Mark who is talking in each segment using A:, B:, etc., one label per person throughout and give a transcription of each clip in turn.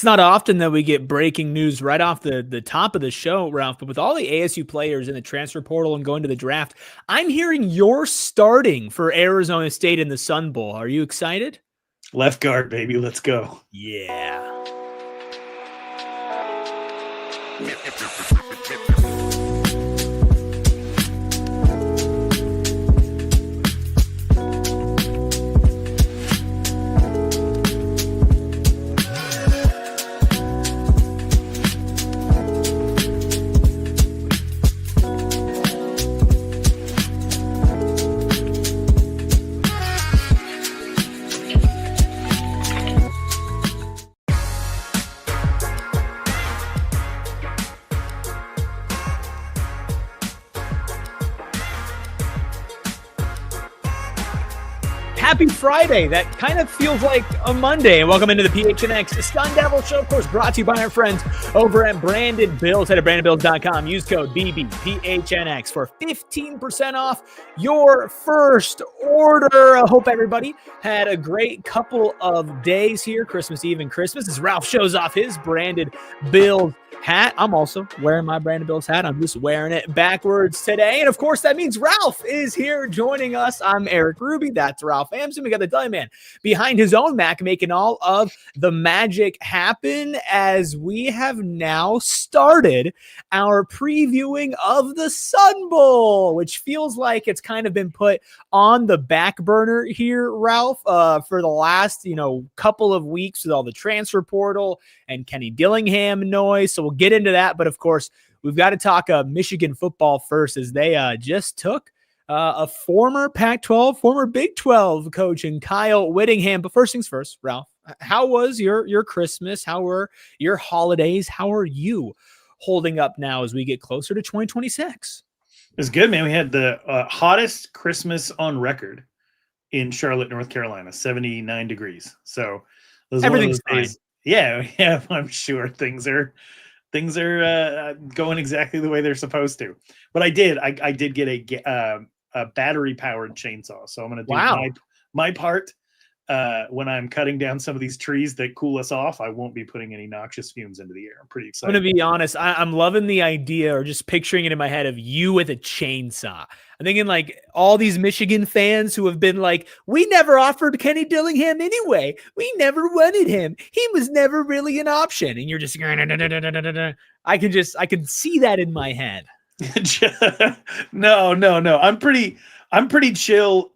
A: It's not often that we get breaking news right off the top of the show, Ralph, but with all the ASU players in the transfer portal and going to the draft, I'm hearing you're starting for Arizona State in the Sun Bowl. Are you excited?
B: Left guard, baby. Let's go.
A: Yeah. Happy Friday. That kind of feels like a Monday. And welcome into the PHNX Sun Devils show, of course, brought to you by our friends over at Branded Bills. Head to brandedbills.com. Use code BBPHNX for 15% off your first order. I hope everybody had a great couple of days here, Christmas Eve and Christmas, as Ralph shows off his Branded Bills hat. I'm also wearing my Branded Bills hat. I'm just wearing it backwards today. And of course, that means Ralph is here joining us. I'm Erik Ruby. That's Ralph Amson. We got the Dillingham man behind his own Mac making all of the magic happen as we have now started our previewing of the Sun Bowl, which feels like it's kind of been put on the back burner here, Ralph, for the last, couple of weeks with all the transfer portal and Kenny Dillingham noise. So we'll get into that. But of course, we've got to talk Michigan football first, as they just took a former Pac-12, former Big 12 coach in Kyle Whittingham. But first things first, Ralph, how was your Christmas? How were your holidays? How are you holding up now as we get closer to 2026?
B: It was good, man. We had the hottest Christmas on record in Charlotte, North Carolina, 79 degrees. So
A: everything's fine.
B: Yeah, I'm sure things are going exactly the way they're supposed to. But I did get a battery powered chainsaw, so I'm going to do my part when I'm cutting down some of these trees that cool us off. I won't be putting any noxious fumes into the air. I'm pretty excited.
A: I'm going to be honest. I'm loving the idea, or just picturing it in my head, of you with a chainsaw. I'm thinking like all these Michigan fans who have been like, we never offered Kenny Dillingham anyway. We never wanted him. He was never really an option. And you're just, I can see that in my head.
B: No. I'm pretty chill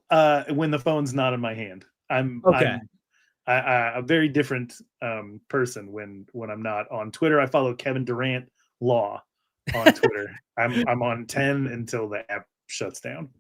B: when the phone's not in my hand. I'm a very different person when I'm not on Twitter. I follow Kevin Durant Law on Twitter. I'm on 10 until the app shuts down.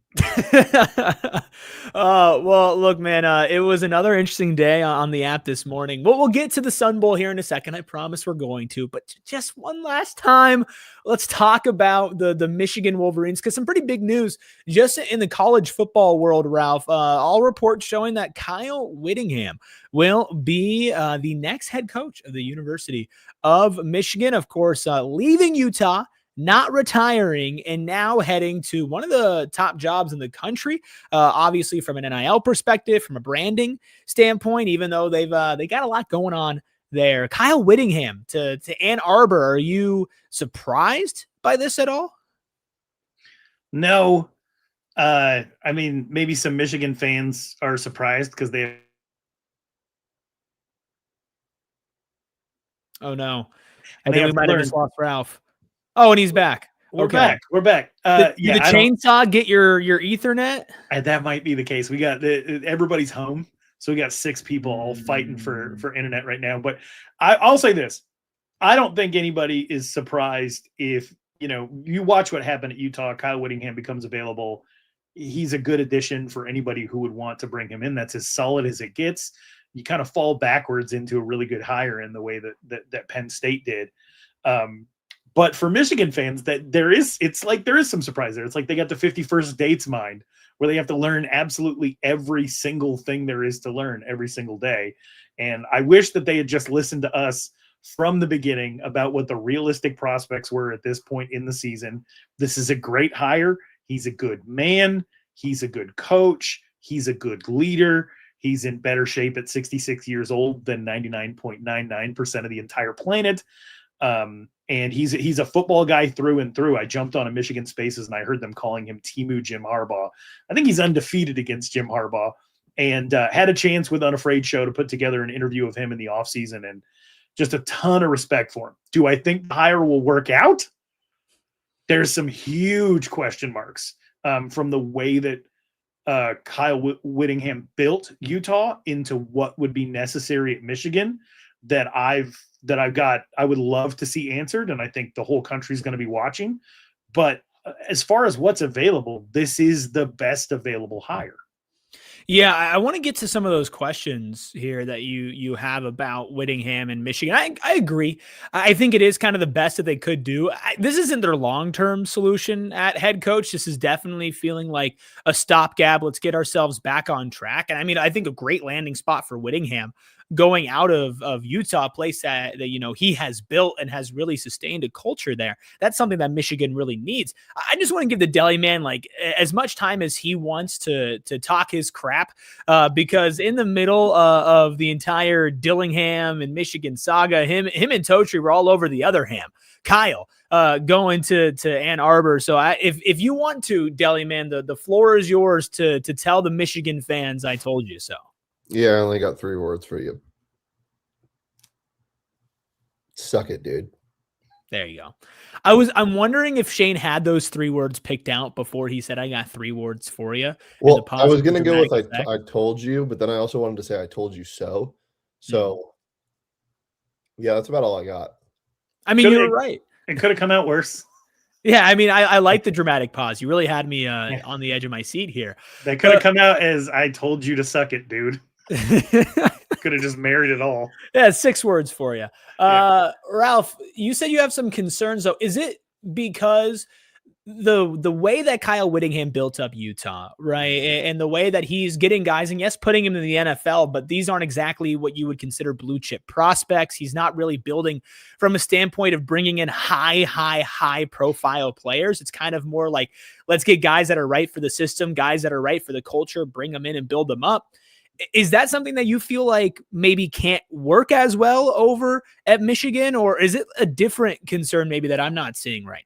A: Well, look, man, it was another interesting day on the app this morning. We'll get to the Sun Bowl here in a second. I promise we're going to, but just one last time, let's talk about the Michigan Wolverines, because some pretty big news just in the college football world, Ralph. All reports showing that Kyle Whittingham will be the next head coach of the University of Michigan, of course, leaving Utah, not retiring, and now heading to one of the top jobs in the country, obviously from an NIL perspective, from a branding standpoint, even though they got a lot going on there. Kyle Whittingham to Ann Arbor. Are you surprised by this at all?
B: No. I mean, maybe some Michigan fans are surprised because they...
A: Oh, no. I think we might have just lost Ralph. Oh, and he's back.
B: We're back.
A: Did the chainsaw get your Ethernet?
B: That might be the case. We got everybody's home, so we got 6 people all fighting for internet right now. But I'll say this: I don't think anybody is surprised if you watch what happened at Utah. Kyle Whittingham becomes available. He's a good addition for anybody who would want to bring him in. That's as solid as it gets. You kind of fall backwards into a really good hire in the way that Penn State did. But for Michigan fans, there is some surprise there. It's like they got the 51st dates mind, where they have to learn absolutely every single thing there is to learn every single day. And I wish that they had just listened to us from the beginning about what the realistic prospects were at this point in the season. This is a great hire. He's a good man. He's a good coach. He's a good leader. He's in better shape at 66 years old than 99.99% of the entire planet. And he's a football guy through and through. I jumped on a Michigan Spaces and I heard them calling him Timu Jim Harbaugh. I think he's undefeated against Jim Harbaugh, and had a chance with Unafraid Show to put together an interview of him in the offseason, and just a ton of respect for him. Do I think the hire will work out? There's some huge question marks from the way that Kyle Whittingham built Utah into what would be necessary at Michigan that I would love to see answered. And I think the whole country is going to be watching. But as far as what's available, this is the best available hire.
A: Yeah, I want to get to some of those questions here that you have about Whittingham and Michigan. I agree. I think it is kind of the best that they could do. This isn't their long-term solution at head coach. This is definitely feeling like a stopgap. Let's get ourselves back on track. And I mean, I think a great landing spot for Whittingham going out of Utah, a place that he has built and has really sustained a culture there. That's something that Michigan really needs. I just want to give the Deli man like as much time as he wants to talk his crap, because in the middle of the entire Dillingham and Michigan saga, him and Totri were all over the other ham. Kyle going to Ann Arbor. So if you want to, Deli man, the floor is yours to tell the Michigan fans I told you so.
C: Yeah, I only got 3 words for you. Suck it, dude.
A: There you go. I'm wondering if Shane had those 3 words picked out before he said, I got 3 words for you.
C: Well, I was going to go with I told you, but then I also wanted to say I told you so. So, yeah, that's about all I got.
A: I mean, you were right.
B: It could have come out worse.
A: Yeah, I mean, I like the dramatic pause. You really had me on the edge of my seat here.
B: That could have come out as I told you to suck it, dude. Could have just married it all.
A: Yeah, 6 words for you. Ralph, you said you have some concerns, though. Is it because the way that Kyle Whittingham built up Utah, right, and the way that he's getting guys, and yes, putting him in the NFL, but these aren't exactly what you would consider blue chip prospects. He's not really building from a standpoint of bringing in high profile players. It's kind of more like, let's get guys that are right for the system, guys that are right for the culture, bring them in and build them up. Is that something that you feel like maybe can't work as well over at Michigan, or is it a different concern maybe that I'm not seeing right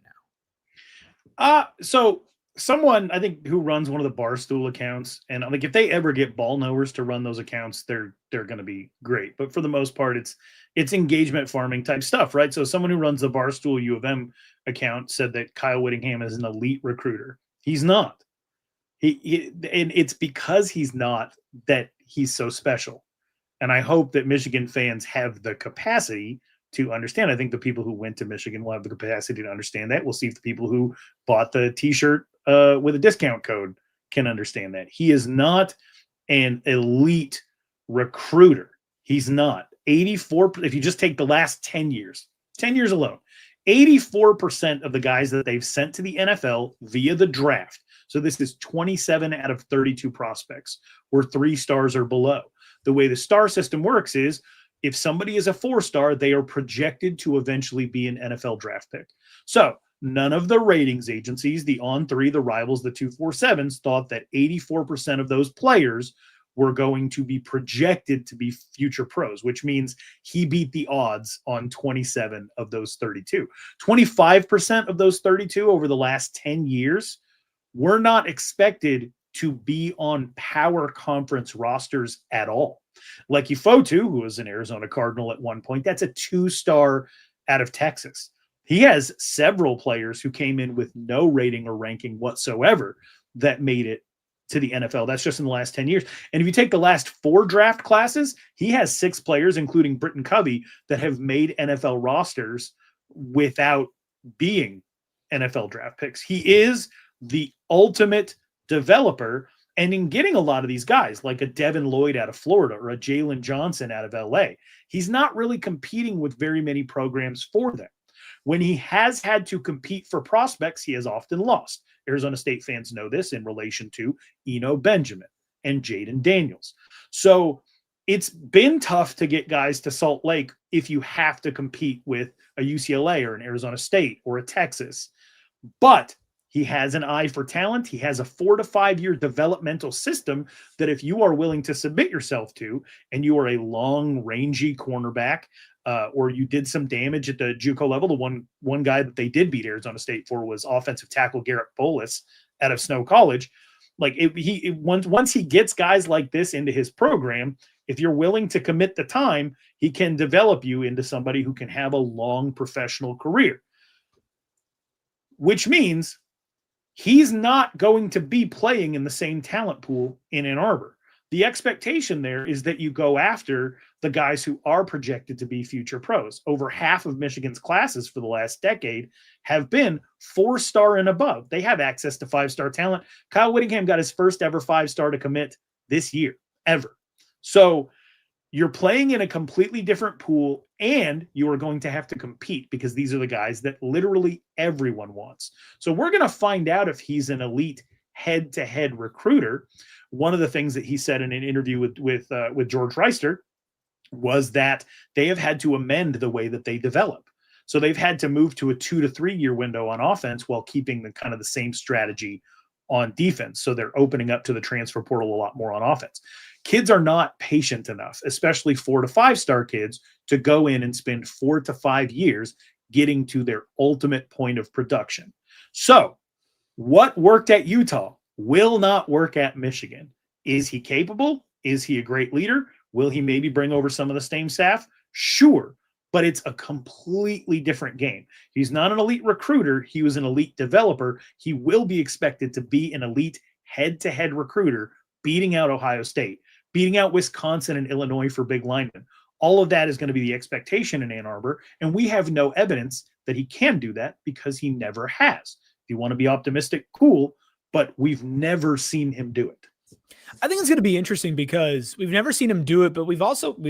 A: now?
B: So someone I think who runs one of the Barstool accounts, and like if they ever get ball knowers to run those accounts, they're going to be great. But for the most part, it's engagement farming type stuff, right? So someone who runs the Barstool U of M account said that Kyle Whittingham is an elite recruiter. He's not. And it's because he's not that he's so special. And I hope that Michigan fans have the capacity to understand. I think the people who went to Michigan will have the capacity to understand that. We'll see if the people who bought the t-shirt with a discount code can understand that. He is not an elite recruiter. He's not. 84, if you just take the last 10 years alone, 84% of the guys that they've sent to the NFL via the draft, so this is 27 out of 32 prospects, were 3 stars or below. The way the star system works is if somebody is a 4-star, they are projected to eventually be an NFL draft pick. So none of the ratings agencies, the On3, the Rivals, the 247s, thought that 84% of those players were going to be projected to be future pros, which means he beat the odds on 27 of those 32. 25% of those 32 over the last 10 years were not expected to be on power conference rosters at all. Like Ifotu, who was an Arizona Cardinal at one point, that's a 2-star out of Texas. He has several players who came in with no rating or ranking whatsoever that made it to the NFL. That's just in the last 10 years. And if you take the last 4 draft classes, he has 6 players, including Britton Covey, that have made NFL rosters without being NFL draft picks. He is the ultimate developer. And in getting a lot of these guys, like a Devin Lloyd out of Florida or a Jalen Johnson out of LA, he's not really competing with very many programs for them. When he has had to compete for prospects, he has often lost. Arizona State fans know this in relation to Eno Benjamin and Jaden Daniels. So it's been tough to get guys to Salt Lake if you have to compete with a UCLA or an Arizona State or a Texas. But He has an eye for talent. He has a 4 to 5 year developmental system that if you are willing to submit yourself to, and you are a long, rangy cornerback, or you did some damage at the JUCO level. The one guy that they did beat Arizona State for was offensive tackle Garrett Bolus out of Snow College. Like once he gets guys like this into his program, if you're willing to commit the time, he can develop you into somebody who can have a long professional career, which means he's not going to be playing in the same talent pool in Ann Arbor. The expectation there is that you go after the guys who are projected to be future pros. Over half of Michigan's classes for the last decade have been 4-star and above. They have access to 5-star talent. Kyle Whittingham got his first ever 5-star to commit this year, ever. So you're playing in a completely different pool, and you are going to have to compete because these are the guys that literally everyone wants. So we're going to find out if he's an elite head-to-head recruiter. One of the things that he said in an interview with George Reister was that they have had to amend the way that they develop. So they've had to move to a 2 to 3 year window on offense while keeping the kind of the same strategy on defense. So they're opening up to the transfer portal a lot more on offense. Kids are not patient enough, especially 4 to 5-star kids, to go in and spend 4 to 5 years getting to their ultimate point of production. So what worked at Utah will not work at Michigan. Is he capable? Is he a great leader? Will he maybe bring over some of the same staff? Sure, but it's a completely different game. He's not an elite recruiter. He was an elite developer. He will be expected to be an elite head-to-head recruiter, beating out Ohio State, beating out Wisconsin and Illinois for big linemen. All of that is going to be the expectation in Ann Arbor, and we have no evidence that he can do that because he never has. If you want to be optimistic, cool, but we've never seen him do it.
A: I think it's going to be interesting because we've never seen him do it, but we've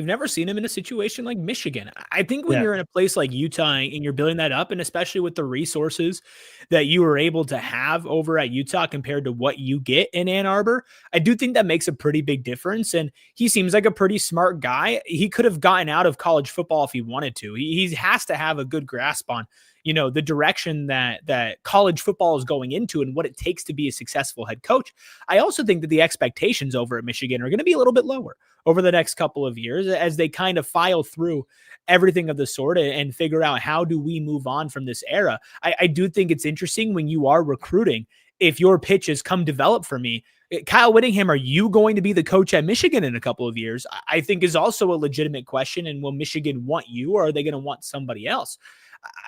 A: never seen him in a situation like Michigan. I think when you're in a place like Utah and you're building that up, and especially with the resources that you were able to have over at Utah compared to what you get in Ann Arbor, I do think that makes a pretty big difference. And he seems like a pretty smart guy. He could have gotten out of college football if he wanted to. He has to have a good grasp on, you know, the direction that college football is going into and what it takes to be a successful head coach. I also think that the expectations over at Michigan are going to be a little bit lower over the next couple of years as they kind of file through everything of the sort and figure out how do we move on from this era. I do think it's interesting when you are recruiting, if your pitch is come develop for me, Kyle Whittingham, are you going to be the coach at Michigan in a couple of years? I think is also a legitimate question. And will Michigan want you, or are they going to want somebody else?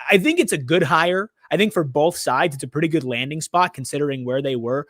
A: I think it's a good hire. I think for both sides, it's a pretty good landing spot considering where they were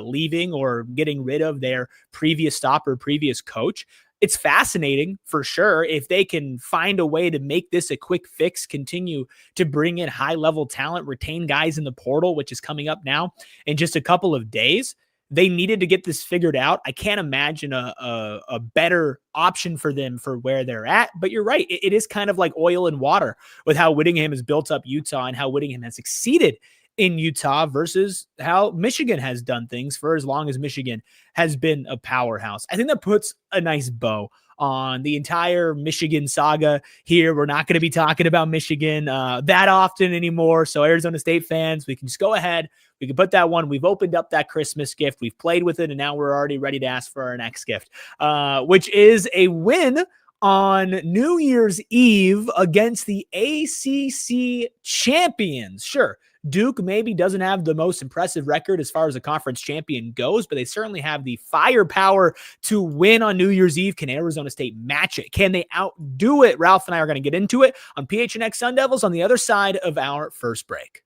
A: leaving or getting rid of their previous stop or previous coach. It's fascinating for sure if they can find a way to make this a quick fix, continue to bring in high-level talent, retain guys in the portal, which is coming up now in just a couple of days. They needed to get this figured out. I can't imagine a better option for them for where they're at. But you're right. It is kind of like oil and water with how Whittingham has built up Utah and how Whittingham has succeeded in Utah versus how Michigan has done things for as long as Michigan has been a powerhouse. I think that puts a nice bow on the entire Michigan saga here. We're not going to be talking about Michigan that often anymore. So Arizona State fans, we can just go ahead. We can put that one. We've opened up that Christmas gift. We've played with it, and now we're already ready to ask for our next gift, which is a win on New Year's Eve against the ACC champions. Sure, Duke maybe doesn't have the most impressive record as far as a conference champion goes, but they certainly have the firepower to win on New Year's Eve. Can Arizona State match it? Can they outdo it? Ralph and I are going to get into it on PHNX Sun Devils on the other side of our first break.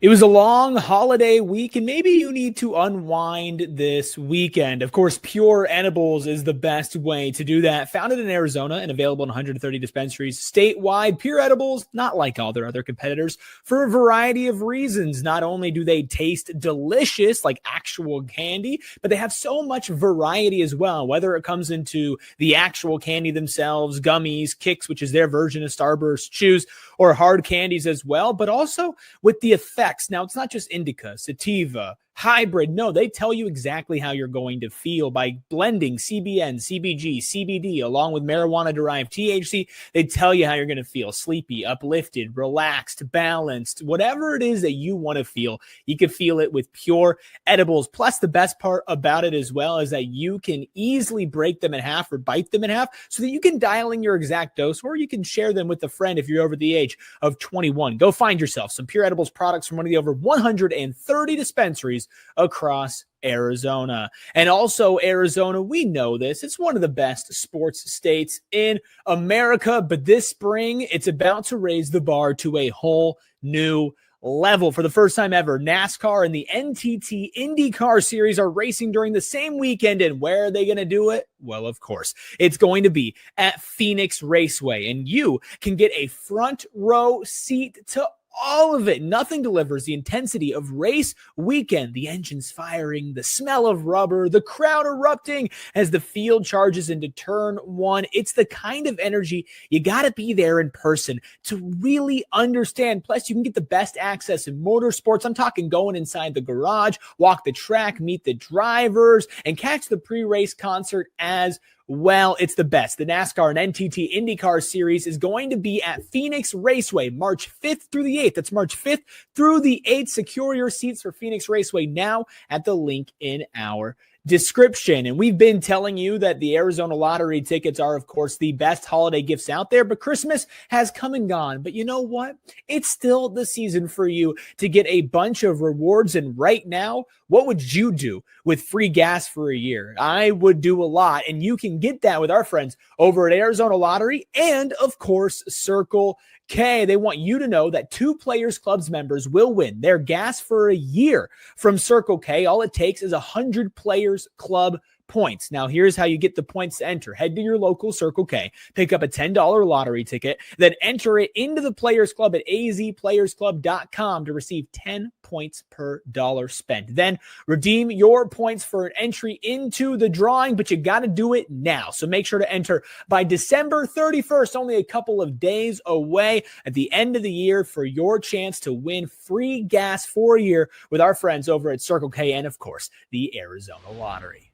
A: It was a long holiday week, and maybe you need to unwind this weekend. Of course, Pure Edibles is the best way to do that. Founded in Arizona and available in 130 dispensaries statewide, Pure Edibles, not like all their other competitors, for a variety of reasons. Not only do they taste delicious, like actual candy, but they have so much variety as well, whether it comes into the actual candy themselves, gummies, Kicks, which is their version of Starburst, chews, or hard candies as well, but also with the effects. Now, it's not just indica, sativa, hybrid. No, they tell you exactly how you're going to feel by blending CBN, CBG, CBD, along with marijuana-derived THC. They tell you how you're going to feel: sleepy, uplifted, relaxed, balanced, whatever it is that you want to feel. You can feel it with pure edibles. Plus, the best part about it as well is that you can easily break them in half or bite them in half so that you can dial in your exact dose, or you can share them with a friend if you're over the age of 21. Go find yourself some Pure Edibles products from one of the over 130 dispensaries across Arizona. And also Arizona, we know this, it's one of the best sports states in America, but this spring it's about to raise the bar to a whole new level. For the first time ever, NASCAR and the NTT IndyCar Series are racing during the same weekend. And where are they going to do it? Well, of course, it's going to be at Phoenix Raceway, and you can get a front row seat to all of it. Nothing delivers the intensity of race weekend. The engines firing, the smell of rubber, the crowd erupting as the field charges into turn one. It's the kind of energy you got to be there in person to really understand. Plus, you can get the best access in motorsports. I'm talking going inside the garage, walk the track, meet the drivers, and catch the pre-race concert as well. It's the best. The NASCAR and NTT IndyCar Series is going to be at Phoenix Raceway March 5th through the 8th. That's March 5th through the 8th. Secure your seats for Phoenix Raceway now at the link in our description. And we've been telling you that the Arizona Lottery tickets are, of course, the best holiday gifts out there, but Christmas has come and gone. But you know what? It's still the season for you to get a bunch of rewards. And right now, what would you do with free gas for a year? I would do a lot, and you can get that with our friends over at Arizona Lottery and, of course, Circle K. They want you to know that 2 Players Clubs members will win their gas for a year from Circle K. All it takes is 100 Players Club points. Now, here's how you get the points to enter. Head to your local Circle K, pick up a $10 lottery ticket, then enter it into the Players Club at azplayersclub.com to receive 10 points per dollar spent. Then redeem your points for an entry into the drawing, but you got to do it now. So make sure to enter by December 31st, only a couple of days away at the end of the year, for your chance to win free gas for a year with our friends over at Circle K and, of course, the Arizona Lottery.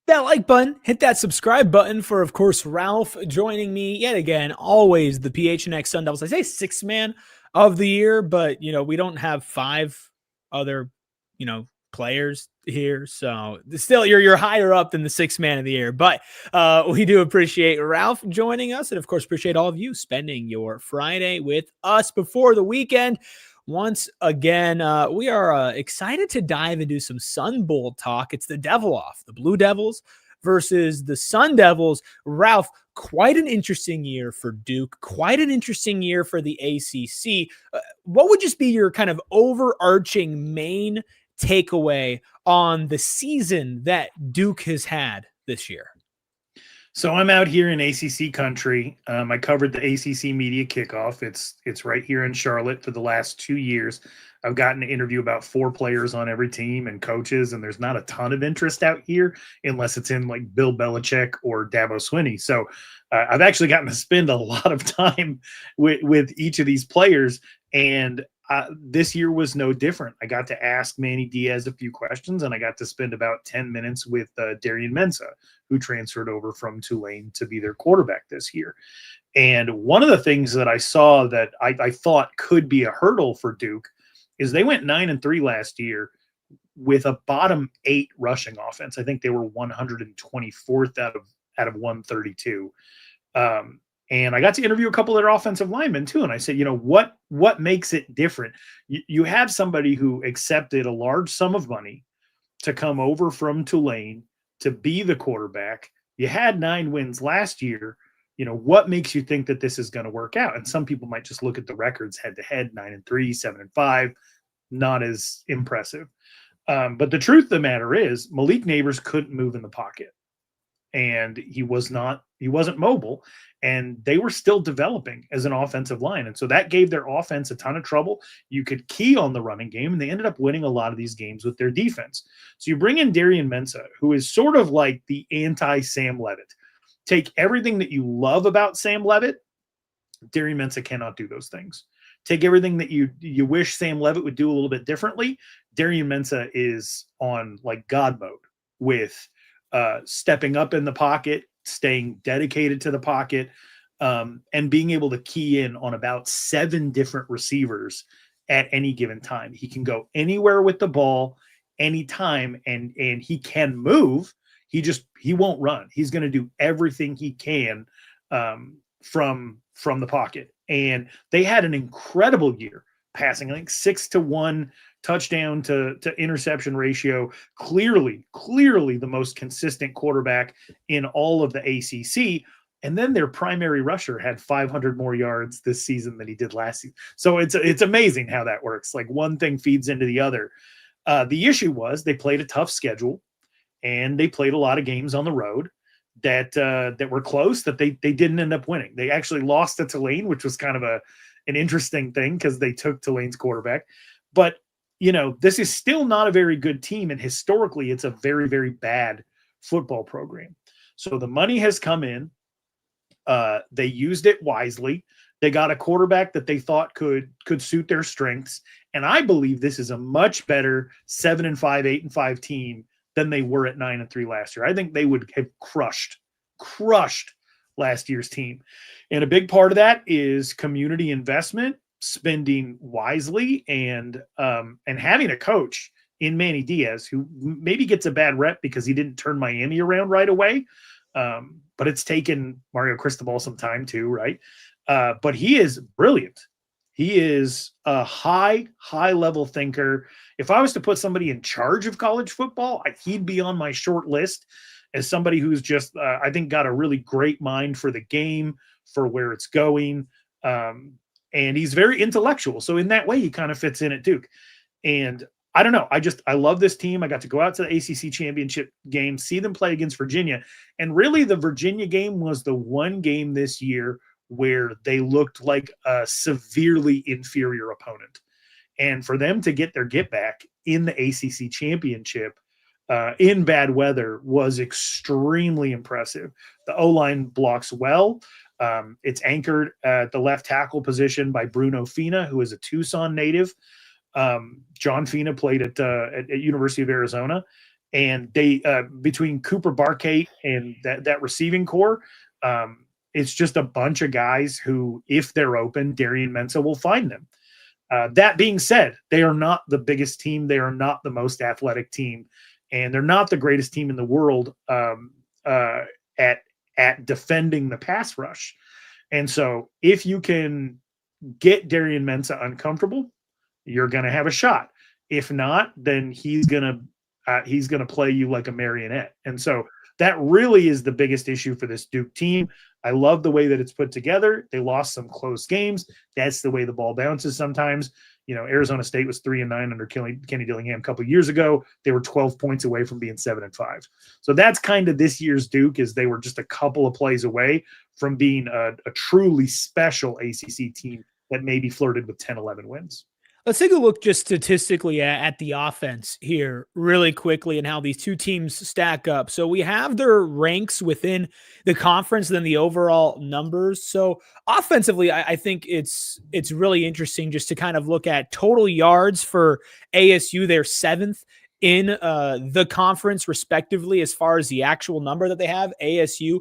A: That like button, hit that subscribe button for, of course, Ralph joining me yet again, always the PHNX Sun Devils. I say 6th man of the year, but, we don't have 5 other, players here. So still, you're higher up than the 6th man of the year, but we do appreciate Ralph joining us. And of course, appreciate all of you spending your Friday with us before the weekend. Once again, we are excited to dive into some Sun Bowl talk. It's the Devil Off, the Blue Devils versus the Sun Devils. Ralph, quite an interesting year for Duke, quite an interesting year for the ACC. What would just be your kind of overarching main takeaway on the season that Duke has had this year?
B: So I'm out here in ACC country. I covered the ACC media kickoff. It's right here in Charlotte for the last 2 years. I've gotten to interview about 4 players on every team and coaches, and there's not a ton of interest out here unless it's in like Bill Belichick or Dabo Swinney. So I've actually gotten to spend a lot of time with each of these players, and this year was no different. I got to ask Manny Diaz a few questions, and I got to spend about 10 minutes with Darian Mensa, who transferred over from Tulane to be their quarterback this year. And one of the things that I saw that I thought could be a hurdle for Duke is they went 9-3 last year with a bottom 8 rushing offense. I think they were 124th out of 132. And I got to interview a couple of their offensive linemen too. And I said, what makes it different? You have somebody who accepted a large sum of money to come over from Tulane to be the quarterback. You had 9 wins last year. What makes you think that this is going to work out? And some people might just look at the records head to head, 9-3, 7-5, not as impressive. But the truth of the matter is Malik Neighbors couldn't move in the pocket, and he wasn't mobile, and they were still developing as an offensive line. And so that gave their offense a ton of trouble. You could key on the running game, and they ended up winning a lot of these games with their defense. So you bring in Darian Mensa, who is sort of like the anti-Sam Levitt. Take everything that you love about Sam Levitt. Darian Mensa cannot do those things. Take everything that you wish Sam Levitt would do a little bit differently. Darian Mensa is on like God mode with stepping up in the pocket, staying dedicated to the pocket, and being able to key in on about 7 different receivers at any given time. He can go anywhere with the ball anytime, and he can move. He won't run. He's going to do everything he can from the pocket. And they had an incredible year passing, I think 6-to-1 touchdown to interception ratio. Clearly the most consistent quarterback in all of the ACC. And then their primary rusher had 500 more yards this season than he did last season. So it's amazing how that works. Like one thing feeds into the other. The issue was they played a tough schedule, and they played a lot of games on the road that were close, that they didn't end up winning. They actually lost to Tulane, which was kind of an interesting thing because they took Tulane's quarterback. But, this is still not a very good team, and historically it's a very, very bad football program. So the money has come in. They used it wisely. They got a quarterback that they thought could suit their strengths. And I believe this is a much better 7-5, 8-5 team than they were at 9-3 last year. I think they would have crushed last year's team. And a big part of that is community investment, spending wisely, and having a coach in Manny Diaz who maybe gets a bad rep because he didn't turn Miami around right away. But it's taken Mario Cristobal some time too, right? But he is brilliant. He is a high level thinker. If I was to put somebody in charge of college football, he'd be on my short list as somebody who's just, I think, got a really great mind for the game, for where it's going. And he's very intellectual. So in that way, he kind of fits in at Duke. And I don't know. I love this team. I got to go out to the ACC championship game, see them play against Virginia. And really the Virginia game was the one game this year where they looked like a severely inferior opponent. And for them to get their get back in the ACC championship in bad weather was extremely impressive. The O-line blocks well. It's anchored at the left tackle position by Bruno Fina, who is a Tucson native. John Fina played at University of Arizona, and they between Cooper Barkate and that receiving core, it's just a bunch of guys who, if they're open, Darian Mensa will find them. That being said, they are not the biggest team. They are not the most athletic team, and they're not the greatest team in the world at defending the pass rush. And so if you can get Darian Mensa uncomfortable, you're going to have a shot. If not, then he's going to play you like a marionette. And so that really is the biggest issue for this Duke team. I love the way that it's put together. They lost some close games. That's the way the ball bounces sometimes. Arizona State was 3-9 under Kenny Dillingham a couple of years ago. They were 12 points away from being 7-5. So that's kind of this year's Duke, is they were just a couple of plays away from being a truly special ACC team that maybe flirted with 10-11 wins.
A: Let's take a look just statistically at the offense here really quickly and how these two teams stack up. So we have their ranks within the conference, then the overall numbers. So offensively, I think it's really interesting just to kind of look at total yards for ASU. They're 7th in the conference respectively as far as the actual number that they have. ASU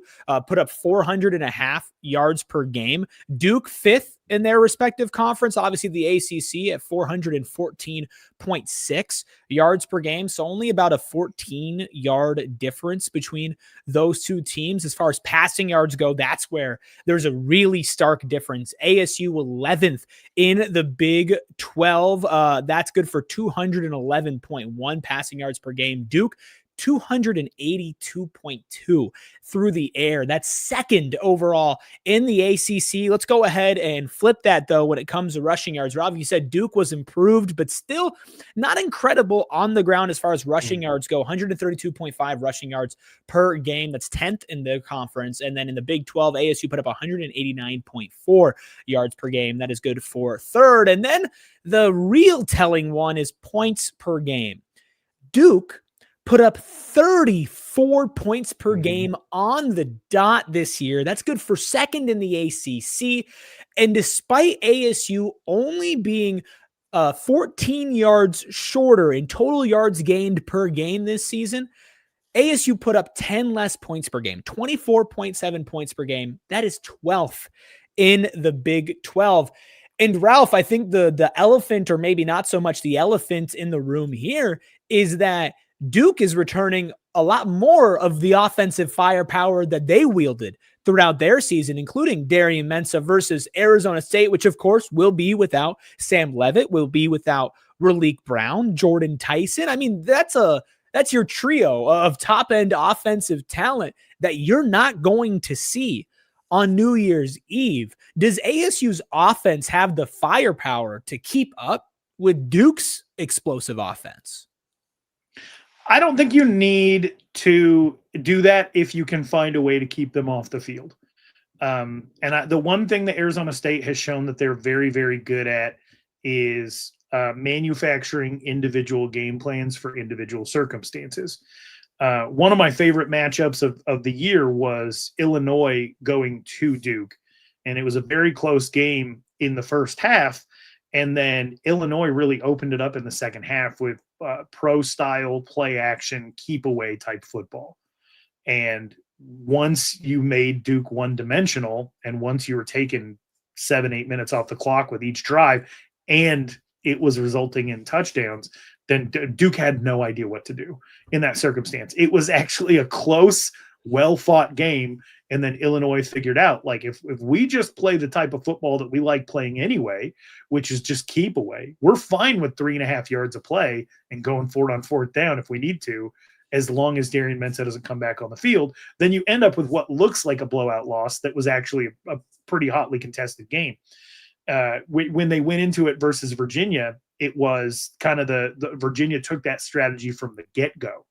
A: put up 400.5 yards per game. Duke 5th in their respective conference. Obviously the ACC at 414.6 yards per game. So only about a 14-yard difference between those two teams. As far as passing yards go, that's where there's a really stark difference. ASU 11th in the Big 12. That's good for 211.1 passing yards per game. Duke 282.2 through the air. That's second overall in the ACC. Let's go ahead and flip that, though, when it comes to rushing yards. Rob, you said Duke was improved, but still not incredible on the ground as far as rushing yards go. 132.5 rushing yards per game. That's 10th in the conference. And then in the Big 12, ASU put up 189.4 yards per game. That is good for third. And then the real telling one is points per game. Duke put up 34 points per game on the dot this year. That's good for second in the ACC. And despite ASU only being 14 yards shorter in total yards gained per game this season. ASU put up 10 less points per game, 24.7 points per game. That is 12th in the Big 12. And Ralph, I think the elephant, or maybe not so much the elephant in the room here, is that Duke is returning a lot more of the offensive firepower that they wielded throughout their season, including Darian Mensa versus Arizona State, which of course will be without Sam Leavitt, will be without Raleek Brown, Jordan Tyson. I mean, that's your trio of top-end offensive talent that you're not going to see on New Year's Eve. Does ASU's offense have the firepower to keep up with Duke's explosive offense?
B: I don't think you need to do that if you can find a way to keep them off the field. The one thing that Arizona State has shown that they're very, very good at is manufacturing individual game plans for individual circumstances. One of my favorite matchups of the year was Illinois going to Duke, and it was a very close game in the first half. And then Illinois really opened it up in the second half with pro-style, play-action, keep-away type football. And once you made Duke one-dimensional, and once you were taking 7-8 minutes off the clock with each drive, and it was resulting in touchdowns, then Duke had no idea what to do in that circumstance. It was actually a close, well-fought game. And then Illinois figured out, like, if we just play the type of football that we like playing anyway, which is just keep away, we're fine with 3.5 yards of play and going for it on fourth down if we need to, as long as Darian Mensa doesn't come back on the field. Then you end up with what looks like a blowout loss that was actually a pretty hotly contested game. When they went into it versus Virginia, it was kind of the Virginia took that strategy from the get-go.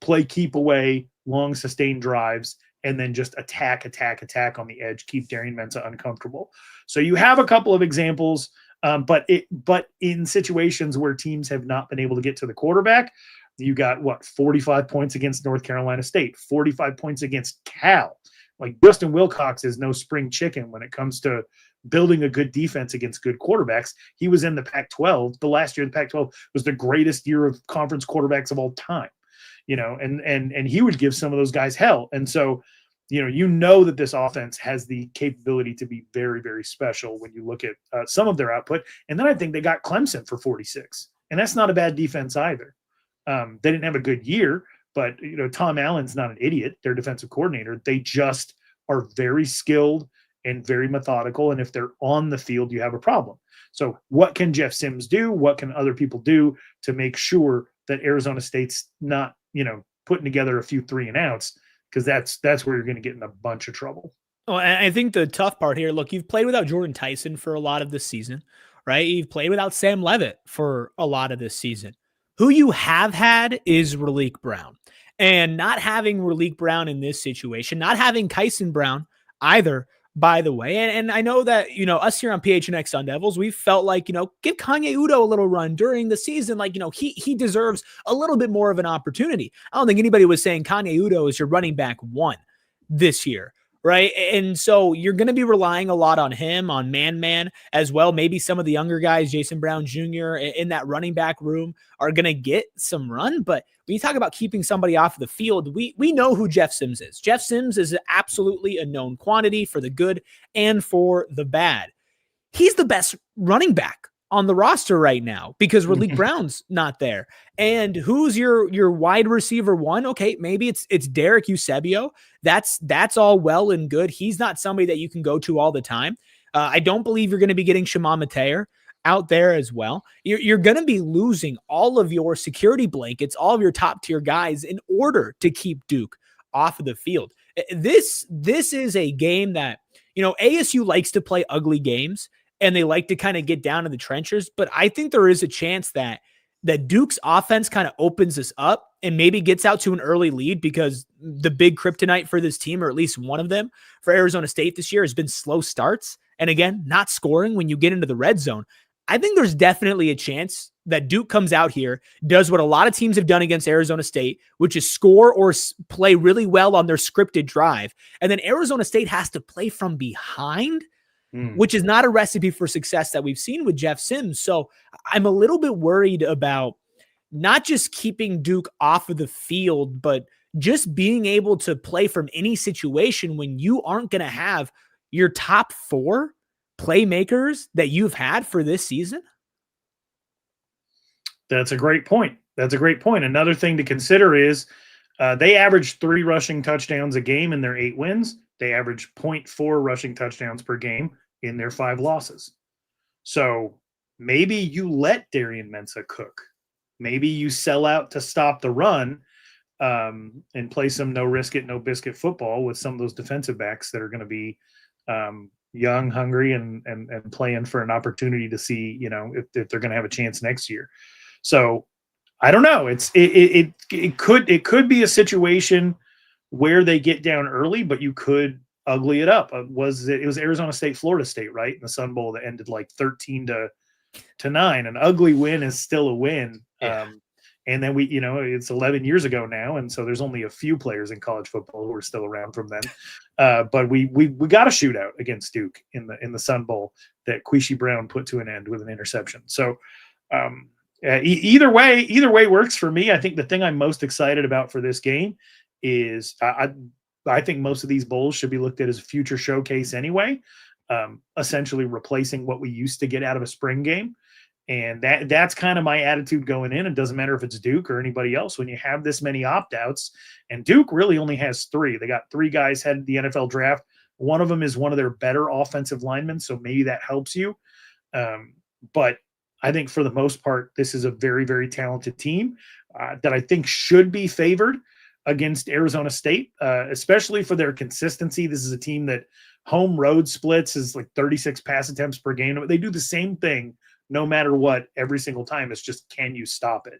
B: Play keep away, long sustained drives, and then just attack on the edge, keep Darian Mensa uncomfortable. So you have a couple of examples, but in situations where teams have not been able to get to the quarterback, you got 45 points against North Carolina State, 45 points against Cal. Like, Justin Wilcox is no spring chicken when it comes to building a good defense against good quarterbacks. He was in the Pac-12. The last year, the Pac-12 was the greatest year of conference quarterbacks of all time. And he would give some of those guys hell. And so, you know that this offense has the capability to be very, very special when you look at some of their output. And then I think they got Clemson for 46, and that's not a bad defense either. They didn't have a good year, but Tom Allen's not an idiot. Their defensive coordinator. They just are very skilled and very methodical. And if they're on the field, you have a problem. So what can Jeff Sims do? What can other people do to make sure that Arizona State's not, putting together a few 3-and-outs? Because that's where you're going to get in a bunch of trouble.
A: Oh, and I think the tough part here, look, you've played without Jordan Tyson for a lot of this season, right? You've played without Sam Leavitt for a lot of this season. Who you have had is Raleek Brown. And not having Raleek Brown in this situation, not having Kyson Brown either, by the way. And I know that, us here on PHNX Sun Devils, we felt like, give Kanye Udo a little run during the season. Like, he deserves a little bit more of an opportunity. I don't think anybody was saying Kanye Udo is your running back one this year, right? And so you're going to be relying a lot on him, on man as well. Maybe some of the younger guys, Jason Brown Jr. in that running back room, are going to get some run. But when you talk about keeping somebody off the field, we know who Jeff Sims is. Jeff Sims is absolutely a known quantity for the good and for the bad. He's the best running back on the roster right now because Raleek Brown's not there. And who's your wide receiver one? Okay, maybe it's Derek Eusebio. That's all well and good. He's not somebody that you can go to all the time. I don't believe you're going to be getting Shimon Mateer out there as well. You're going to be losing all of your security blankets, all of your top tier guys in order to keep Duke off of the field. This is a game that, ASU likes to play ugly games and they like to kind of get down in the trenches, but I think there is a chance that Duke's offense kind of opens this up and maybe gets out to an early lead, because the big kryptonite for this team, or at least one of them for Arizona State this year, has been slow starts. And again, not scoring when you get into the red zone. I think there's definitely a chance that Duke comes out here, does what a lot of teams have done against Arizona State, which is score or play really well on their scripted drive. And then Arizona State has to play from behind, which is not a recipe for success that we've seen with Jeff Sims. So I'm a little bit worried about not just keeping Duke off of the field, but just being able to play from any situation when you aren't going to have your top 4 playmakers that you've had for this season.
B: That's a great point. Another thing to consider is they averaged 3 rushing touchdowns a game in their 8 wins. They averaged 0.4 rushing touchdowns per game in their 5 losses. So maybe you let Darian Mensa cook. Maybe you sell out to stop the run and play some no risk it, no biscuit football with some of those defensive backs that are going to be young, hungry, and playing for an opportunity to see, if they're going to have a chance next year. So I don't know. It could be a situation where they get down early, but you could ugly it up. It was Arizona State, Florida State, right? In the Sun Bowl that ended like 13-9. An ugly win is still a win.
A: Yeah.
B: And then it's 11 years ago now, and so there's only a few players in college football who are still around from then. But we got a shootout against Duke in the Sun Bowl that Quishy Brown put to an end with an interception. So either way works for me. I think the thing I'm most excited about for this game is I think most of these bowls should be looked at as a future showcase anyway, essentially replacing what we used to get out of a spring game. And that's kind of my attitude going in. It doesn't matter if it's Duke or anybody else. When you have this many opt-outs, and Duke really only has 3. They got 3 guys headed the NFL draft. One of them is one of their better offensive linemen, so maybe that helps you. But I think for the most part, this is a very, very talented team that I think should be favored against Arizona State, especially for their consistency. This is a team that home road splits is like 36 pass attempts per game. They do the same thing no matter what every single time. It's just, can you stop it?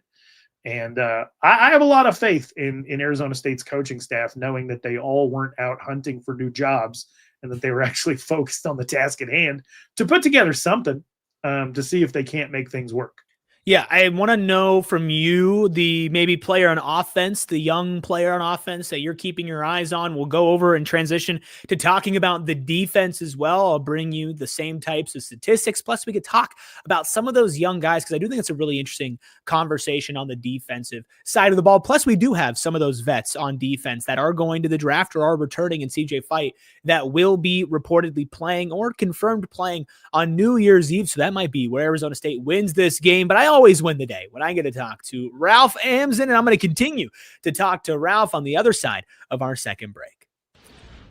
B: And I have a lot of faith in Arizona State's coaching staff, knowing that they all weren't out hunting for new jobs and that they were actually focused on the task at hand to put together something to see if they can't make things work.
A: Yeah, I want to know from you, the maybe player on offense, the young player on offense that you're keeping your eyes on. We'll go over and transition to talking about the defense as well. I'll bring you the same types of statistics. Plus, we could talk about some of those young guys, because I do think it's a really interesting conversation on the defensive side of the ball. Plus, we do have some of those vets on defense that are going to the draft or are returning in CJ Fight that will be reportedly playing or confirmed playing on New Year's Eve. So that might be where Arizona State wins this game. But I always win the day when I get to talk to Ralph Amson, and I'm going to continue to talk to Ralph on the other side of our second break.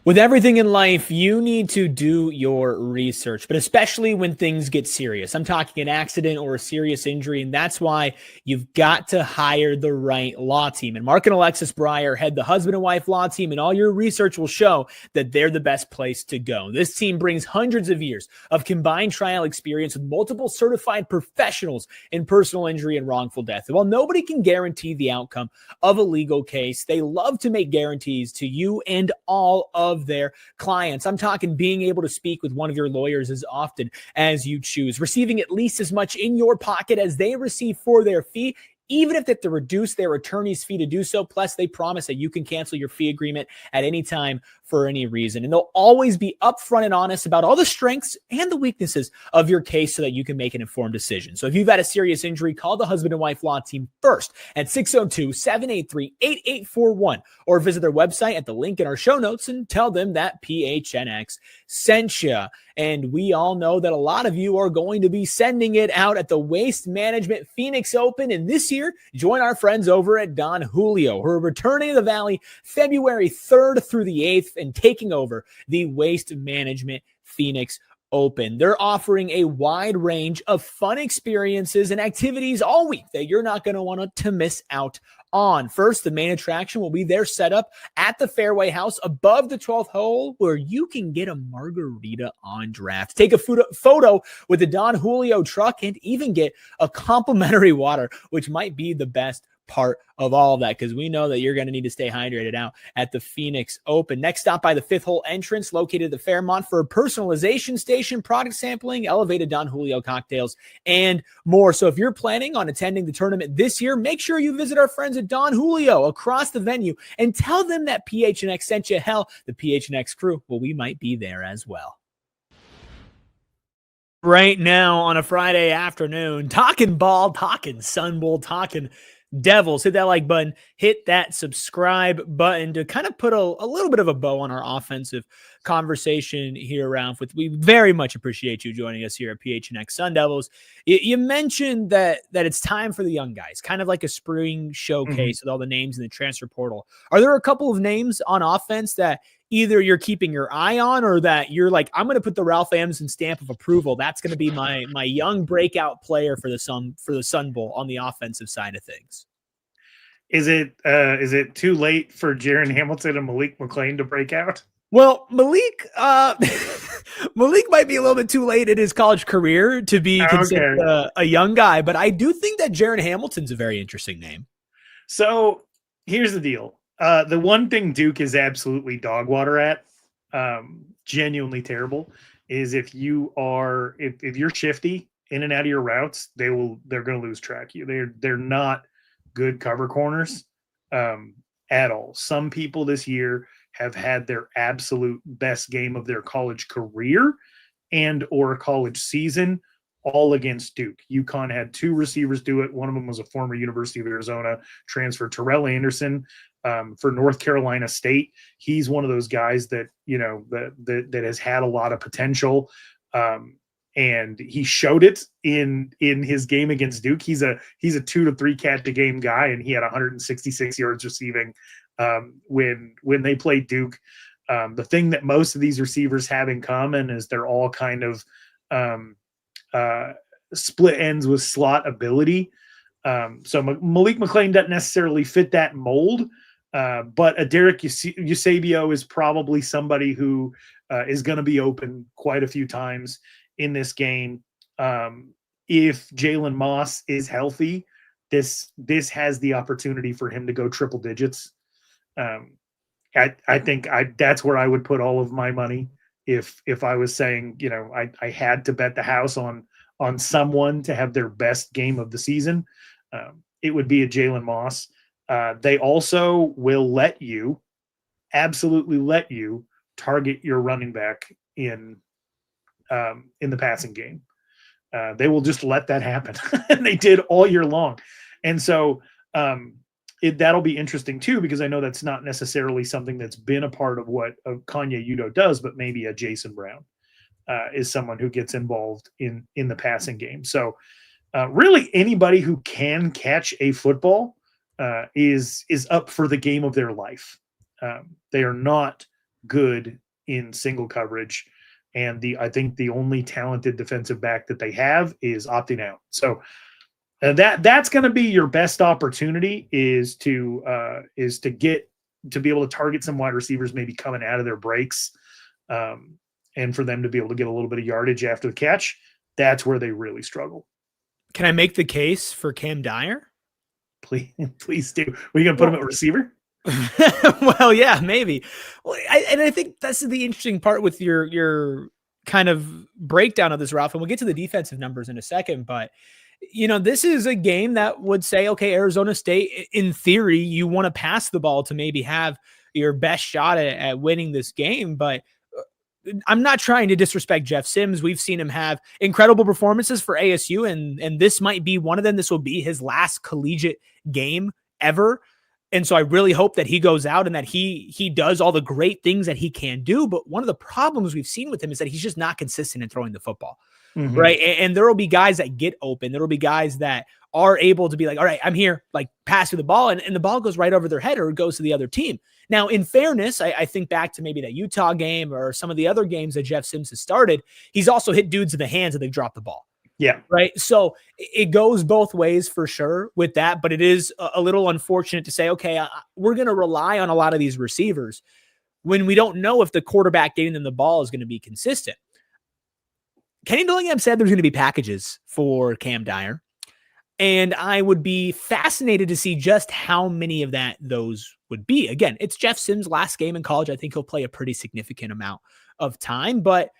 A: With everything in life, you need to do your research, but especially when things get serious. I'm talking an accident or a serious injury, and that's why you've got to hire the right law team. And Mark and Alexis Breyer head the husband and wife law team, and all your research will show that they're the best place to go. This team brings hundreds of years of combined trial experience with multiple certified professionals in personal injury and wrongful death. And while nobody can guarantee the outcome of a legal case, they love to make guarantees to you and all of their clients. I'm talking being able to speak with one of your lawyers as often as you choose, receiving at least as much in your pocket as they receive for their fee, even if they have to reduce their attorney's fee to do so. Plus, they promise that you can cancel your fee agreement at any time for any reason. And they'll always be upfront and honest about all the strengths and the weaknesses of your case so that you can make an informed decision. So if you've had a serious injury, call the husband and wife law team first at 602-783-8841 or visit their website at the link in our show notes and tell them that PHNX sent you. And we all know that a lot of you are going to be sending it out at the Waste Management Phoenix Open. And this year, join our friends over at Don Julio, who are returning to the Valley February 3rd through the 8th and taking over the Waste Management Phoenix Open. They're offering a wide range of fun experiences and activities all week that you're not going to want to miss out on. First, the main attraction will be their setup at the Fairway House above the 12th hole, where you can get a margarita on draft, take a photo with the Don Julio truck, and even get a complimentary water, which might be the best part of all of that, because we know that you're going to need to stay hydrated out at the Phoenix Open. Next stop by the 5th hole entrance located at the Fairmont for a personalization station, product sampling, elevated Don Julio cocktails, and more. So if you're planning on attending the tournament this year, make sure you visit our friends at Don Julio across the venue and tell them that PHNX sent you. Hell, the PHNX crew, well, we might be there as well. right now on a Friday afternoon, talking ball, talking Sun Bowl, talking Devils. Hit that like button, hit that subscribe button to kind of put a little bit of a bow on our offensive conversation here around. We very much appreciate you joining us here at PHNX Sun Devils. You mentioned that it's time for the young guys, kind of like a spring showcase with all the names in the transfer portal. Are there a couple of names on offense that either you're keeping your eye on or that you're like, I'm going to put the Ralph Anderson stamp of approval? That's going to be my young breakout player for the Sun Bowl on the offensive side of things.
B: Is it too late for Jaron Hamilton and Malik McClain to break out?
A: Well, Malik might be a little bit too late in his college career to be considered a young guy, but I do think that Jaron Hamilton's a very interesting name.
B: So here's the deal. The one thing Duke is absolutely dog water at, genuinely terrible, is if you're shifty in and out of your routes, they're going to lose track of you. They're not good cover corners at all. Some people this year have had their absolute best game of their college career and or college season all against Duke. UConn had 2 receivers do it. One of them was a former University of Arizona transfer, Terrell Anderson, for North Carolina State. He's one of those guys that, that has had a lot of potential. And he showed it in his game against Duke. He's a 2 to 3 catch a game guy, and he had 166 yards receiving when they played Duke. The thing that most of these receivers have in common is they're all kind of split ends with slot ability. So Malik McClain doesn't necessarily fit that mold, but a Derek Eusebio is probably somebody who is going to be open quite a few times in this game. If Jalen Moss is healthy, this has the opportunity for him to go triple digits. I think that's where I would put all of my money if I was saying, I had to bet the house on someone to have their best game of the season. It would be a Jalen Moss. They also will absolutely let you target your running back in the passing game. They will just let that happen. And they did all year long. And so that'll be interesting too, because I know that's not necessarily something that's been a part of what Kanye Udo does, but maybe a Jason Brown is someone who gets involved in the passing game. So really anybody who can catch a football is up for the game of their life. They are not good in single coverage. And I think the only talented defensive back that they have is opting out. So that's going to be your best opportunity is to be able to target some wide receivers, maybe coming out of their breaks, and for them to be able to get a little bit of yardage after the catch. That's where they really struggle.
A: Can I make the case for Cam Dyer?
B: Please do. Were you going to put him at receiver?
A: Well, yeah, maybe. Well, I think that's the interesting part with your kind of breakdown of this, Ralph, and we'll get to the defensive numbers in a second, but this is a game that would say, okay, Arizona State, in theory, you want to pass the ball to maybe have your best shot at winning this game, but I'm not trying to disrespect Jeff Sims. We've seen him have incredible performances for ASU, and this might be one of them. This will be his last collegiate game ever. And so I really hope that he goes out and that he does all the great things that he can do. But one of the problems we've seen with him is that he's just not consistent in throwing the football, right? And there will be guys that get open. There will be guys that are able to be like, all right, I'm here, like pass me the ball. And the ball goes right over their head or it goes to the other team. Now, in fairness, I think back to maybe that Utah game or some of the other games that Jeff Sims has started. He's also hit dudes in the hands and they've dropped the ball.
B: Yeah.
A: Right. So it goes both ways for sure with that, but it is a little unfortunate to say, okay, we're going to rely on a lot of these receivers when we don't know if the quarterback getting them the ball is going to be consistent. Kenny Dillingham said there's going to be packages for Cam Dyer, and I would be fascinated to see just how many of those would be. Again, it's Jeff Sims' last game in college. I think he'll play a pretty significant amount of time, but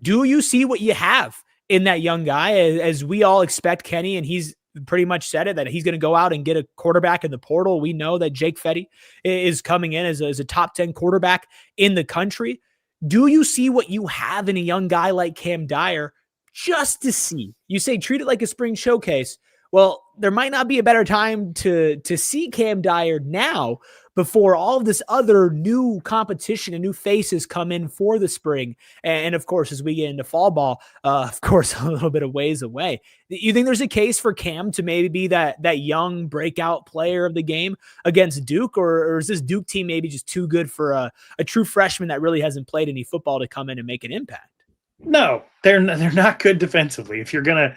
A: do you see what you have in that young guy, as we all expect Kenny, and he's pretty much said it, that he's going to go out and get a quarterback in the portal. We know that Jake Fetty is coming in as a top 10 quarterback in the country. Do you see what you have in a young guy like Cam Dyer just to see. You say treat it like a spring showcase. Well, there might not be a better time to see Cam Dyer now before all of this other new competition and new faces come in for the spring. And of course, as we get into fall ball, of course, a little bit of ways away. You think there's a case for Cam to maybe be that young breakout player of the game against Duke, or is this Duke team maybe just too good for a true freshman that really hasn't played any football to come in and make an impact?
B: No, they're not good defensively. If you're gonna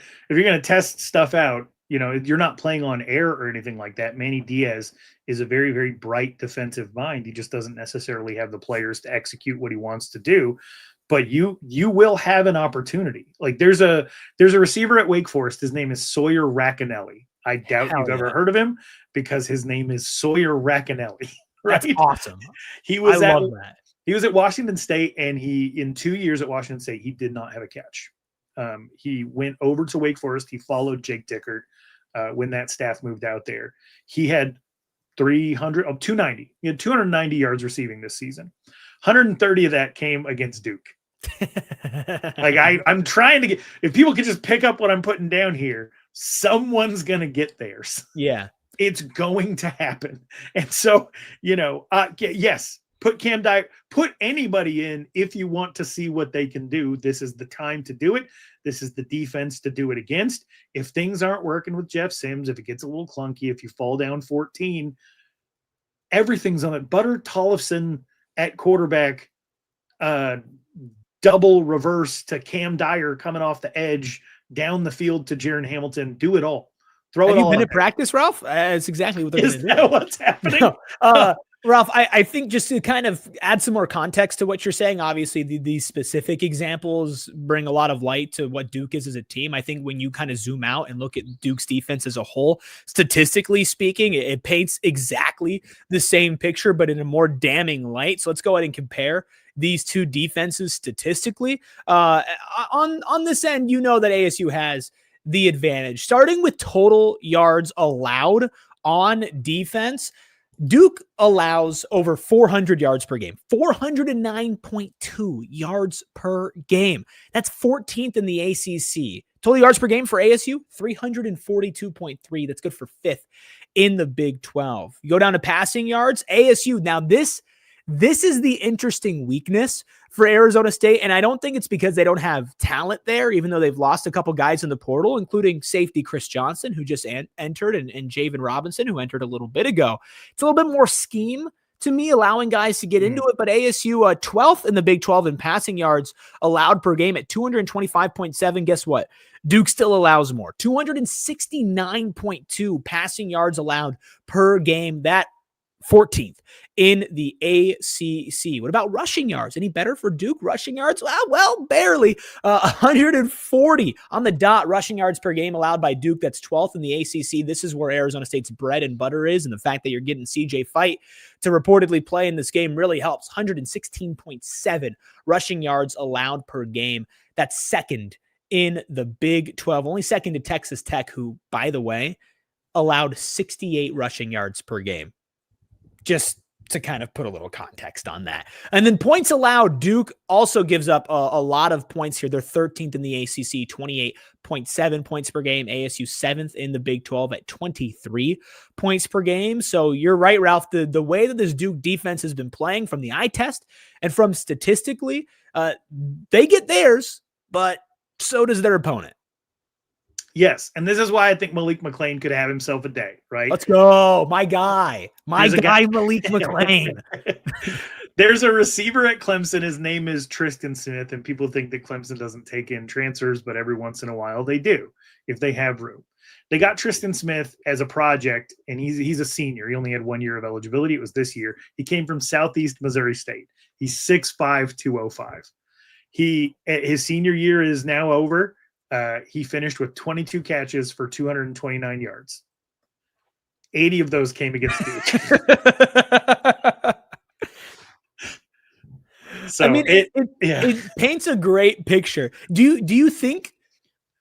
B: test stuff out, you're not playing on air or anything like that. Manny Diaz is a very, very bright defensive mind. He just doesn't necessarily have the players to execute what he wants to do. But you will have an opportunity. Like there's a receiver at Wake Forest. His name is Sawyer Racanelli. I doubt you've ever heard of him because his name is Sawyer Racanelli. Right?
A: That's awesome.
B: I love
A: that.
B: He was at Washington State, and in 2 years at Washington State, he did not have a catch. He went over to Wake Forest. He followed Jake Dickert when that staff moved out there. He had 290. He had 290 yards receiving this season. 130 of that came against Duke. Like I'm trying to get, if people could just pick up what I'm putting down here, someone's going to get theirs.
A: Yeah.
B: It's going to happen. And so, yes, put Cam Dyer, put anybody in if you want to see what they can do. This is the time to do it. This is the defense to do it against. If things aren't working with Jeff Sims, if it gets a little clunky, if you fall down 14, everything's on it. Butter Tollefson at quarterback, double reverse to Cam Dyer coming off the edge, down the field to Jaron Hamilton. Do it all. Throw
A: Have
B: it
A: you
B: all.
A: Been at practice, Ralph? That's exactly what they're going to do.
B: Is that what's happening?
A: No. Ralph, I think just to kind of add some more context to what you're saying, obviously these specific examples bring a lot of light to what Duke is as a team. I think when you kind of zoom out and look at Duke's defense as a whole, statistically speaking, it paints exactly the same picture, but in a more damning light. So let's go ahead and compare these two defenses statistically. On this end, you know that ASU has the advantage. Starting with total yards allowed on defense, Duke allows over 400 yards per game, 409.2 yards per game. That's 14th in the ACC. Total yards per game for ASU, 342.3. That's good for 5th in the Big 12. You go down to passing yards, ASU. Now this is the interesting weakness for Arizona State, and I don't think it's because they don't have talent there, even though they've lost a couple guys in the portal, including safety Chris Johnson, who just entered, and Javen Robinson, who entered a little bit ago. It's a little bit more scheme to me, allowing guys to get into it, but ASU 12th in the Big 12 in passing yards allowed per game at 225.7. Guess what? Duke still allows more, 269.2 passing yards allowed per game. That 14th in the ACC. What about rushing yards? Any better for Duke rushing yards? Well, barely. 140 on the dot rushing yards per game allowed by Duke. That's 12th in the ACC. This is where Arizona State's bread and butter is, and the fact that you're getting CJ Fight to reportedly play in this game really helps. 116.7 rushing yards allowed per game. That's second in the Big 12. Only second to Texas Tech, who, by the way, allowed 68 rushing yards per game. Just to kind of put a little context on that. And then points allowed, Duke also gives up a lot of points here. They're 13th in the ACC, 28.7 points per game. ASU 7th in the Big 12 at 23 points per game. So you're right, Ralph. The way that this Duke defense has been playing from the eye test and from statistically, they get theirs, but so does their opponent.
B: Yes, and this is why I think Malik McClain could have himself a day, right?
A: Let's go. My guy, Malik McClain.
B: There's a receiver at Clemson. His name is Tristan Smith, and people think that Clemson doesn't take in transfers, but every once in a while they do, if they have room. They got Tristan Smith as a project, and he's a senior. He only had 1 year of eligibility. It was this year. He came from Southeast Missouri State. He's 6'5", 205. His senior year is now over. He finished with 22 catches for 229 yards. 80 of those came against Duke. So
A: I mean, it paints a great picture. Do you think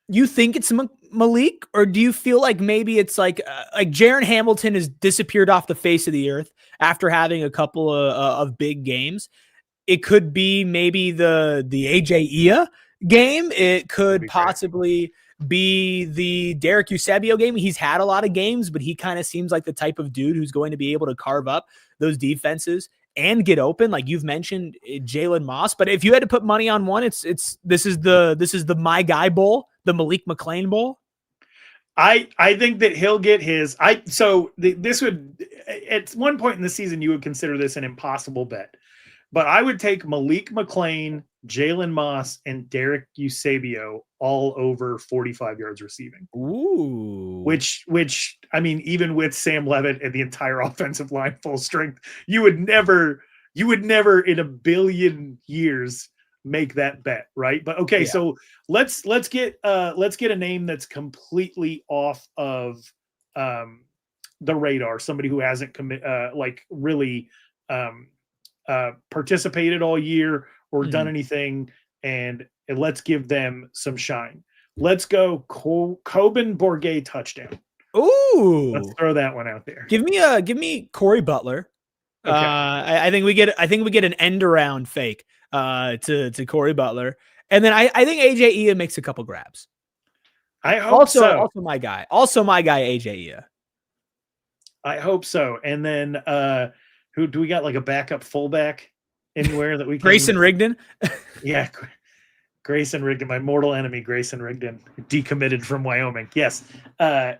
A: it's Malik, or do you feel like maybe it's like Jaron Hamilton has disappeared off the face of the earth after having a couple of big games? It could be maybe the AJ Ia game. It could possibly be the Derek Eusebio game. He's had a lot of games, but he kind of seems like the type of dude who's going to be able to carve up those defenses and get open. Like you've mentioned, Jalen Moss. But if you had to put money on one, this is the my guy bowl, the Malik McLean bowl.
B: I think that he'll get his. This would, at one point in the season, you would consider this an impossible bet, but I would take Malik McLean, Jalen Moss, and Derek Eusebio all over 45 yards receiving.
A: Ooh,
B: which I mean, even with Sam Levitt and the entire offensive line full strength, you would never in a billion years make that bet, right? But okay, so let's get a name that's completely off of the radar, somebody who hasn't really participated all year or done anything, and let's give them some shine. Let's go Coben Bourget touchdown.
A: Ooh,
B: let's throw that one out there.
A: Give me Corey Butler. Okay. I think we get an end around fake to Corey Butler, and then I think AJ Ia makes a couple grabs.
B: I hope so.
A: Also my guy AJ Ia.
B: I hope so. And then who do we got, like a backup fullback anywhere that we can?
A: Grayson Rigdon.
B: Yeah, Grayson Rigdon, my mortal enemy, Grayson Rigdon, decommitted from Wyoming. Yes,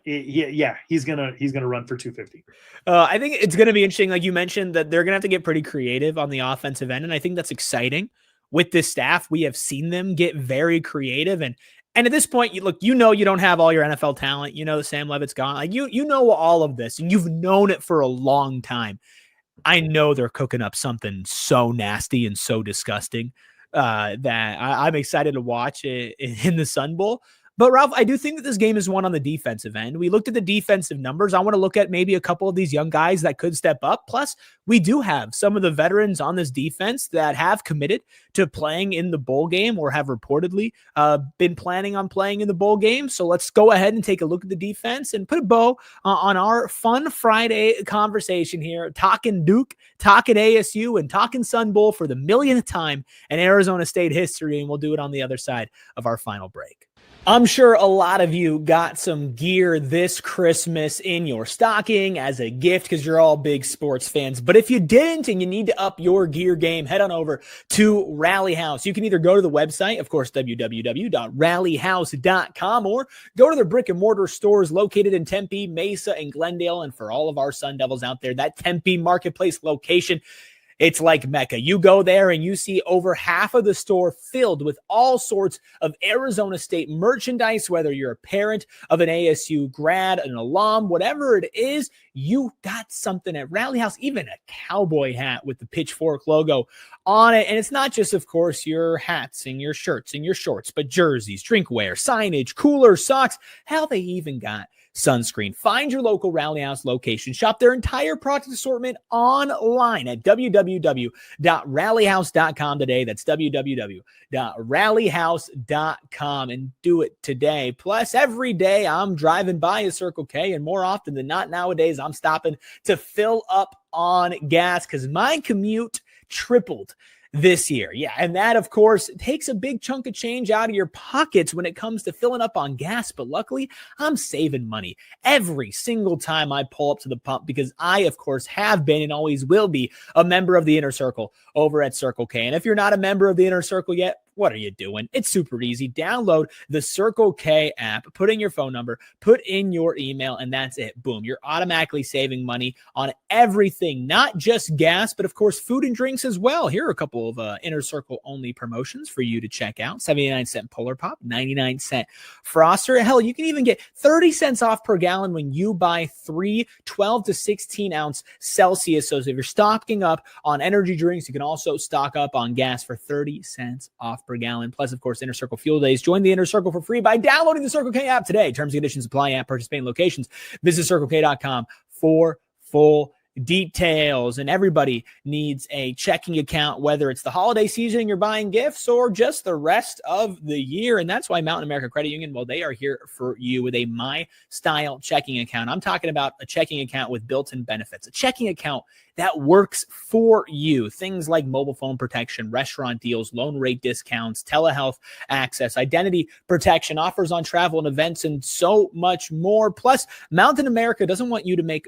B: he's gonna run for 250.
A: I think it's gonna be interesting, like you mentioned, that they're gonna have to get pretty creative on the offensive end, and I think that's exciting. With this staff, we have seen them get very creative, and at this point, you don't have all your NFL talent. You know that Sam Levitt's gone. Like you know all of this, and you've known it for a long time. I know they're cooking up something so nasty and so disgusting that I'm excited to watch it in the Sun Bowl. But Ralph, I do think that this game is won on the defensive end. We looked at the defensive numbers. I want to look at maybe a couple of these young guys that could step up. Plus, we do have some of the veterans on this defense that have committed to playing in the bowl game or have reportedly been planning on playing in the bowl game. So let's go ahead and take a look at the defense and put a bow on our fun Friday conversation here, talking Duke, talking ASU, and talking Sun Bowl for the millionth time in Arizona State history. And we'll do it on the other side of our final break. I'm sure a lot of you got some gear this Christmas in your stocking as a gift because you're all big sports fans. But if you didn't and you need to up your gear game, head on over to Rally House. You can either go to the website, of course, www.rallyhouse.com, or go to their brick and mortar stores located in Tempe, Mesa, and Glendale. And for all of our Sun Devils out there, that Tempe Marketplace location, it's like Mecca. You go there and you see over half of the store filled with all sorts of Arizona State merchandise, whether you're a parent of an ASU grad, an alum, whatever it is, you got something at Rally House, even a cowboy hat with the Pitchfork logo on it. And it's not just, of course, your hats and your shirts and your shorts, but jerseys, drinkware, signage, coolers, socks. Hell, they even got sunscreen. Find your local Rally House location. Shop their entire product assortment online at www.rallyhouse.com today. That's www.rallyhouse.com, and do it today. Plus, every day I'm driving by a Circle K, and more often than not nowadays, I'm stopping to fill up on gas because my commute tripled this year. Yeah, and that, of course, takes a big chunk of change out of your pockets when it comes to filling up on gas. But luckily, I'm saving money every single time I pull up to the pump because I, of course, have been and always will be a member of the Inner Circle over at Circle K. And if you're not a member of the Inner Circle yet, what are you doing? It's super easy. Download the Circle K app, put in your phone number, put in your email, and that's it. Boom. You're automatically saving money on everything, not just gas, but of course, food and drinks as well. Here are a couple of Inner Circle only promotions for you to check out. 79-cent Polar Pop, 99-cent Froster. Hell, you can even get 30 cents off per gallon when you buy 3 12 to 16 ounce Celsius. So if you're stocking up on energy drinks, you can also stock up on gas for 30 cents off per gallon. Plus, of course, Inner Circle Fuel Days. Join the Inner Circle for free by downloading the Circle K app today. Terms and conditions apply at participating locations. Visit CircleK.com for full details. And everybody needs a checking account, whether it's the holiday season and you're buying gifts or just the rest of the year. And that's why Mountain America Credit Union, well, they are here for you with a My Style checking account. I'm talking about a checking account with built-in benefits, a checking account that works for you. Things like mobile phone protection, restaurant deals, loan rate discounts, telehealth access, identity protection, offers on travel and events, and so much more. Plus, Mountain America doesn't want you to make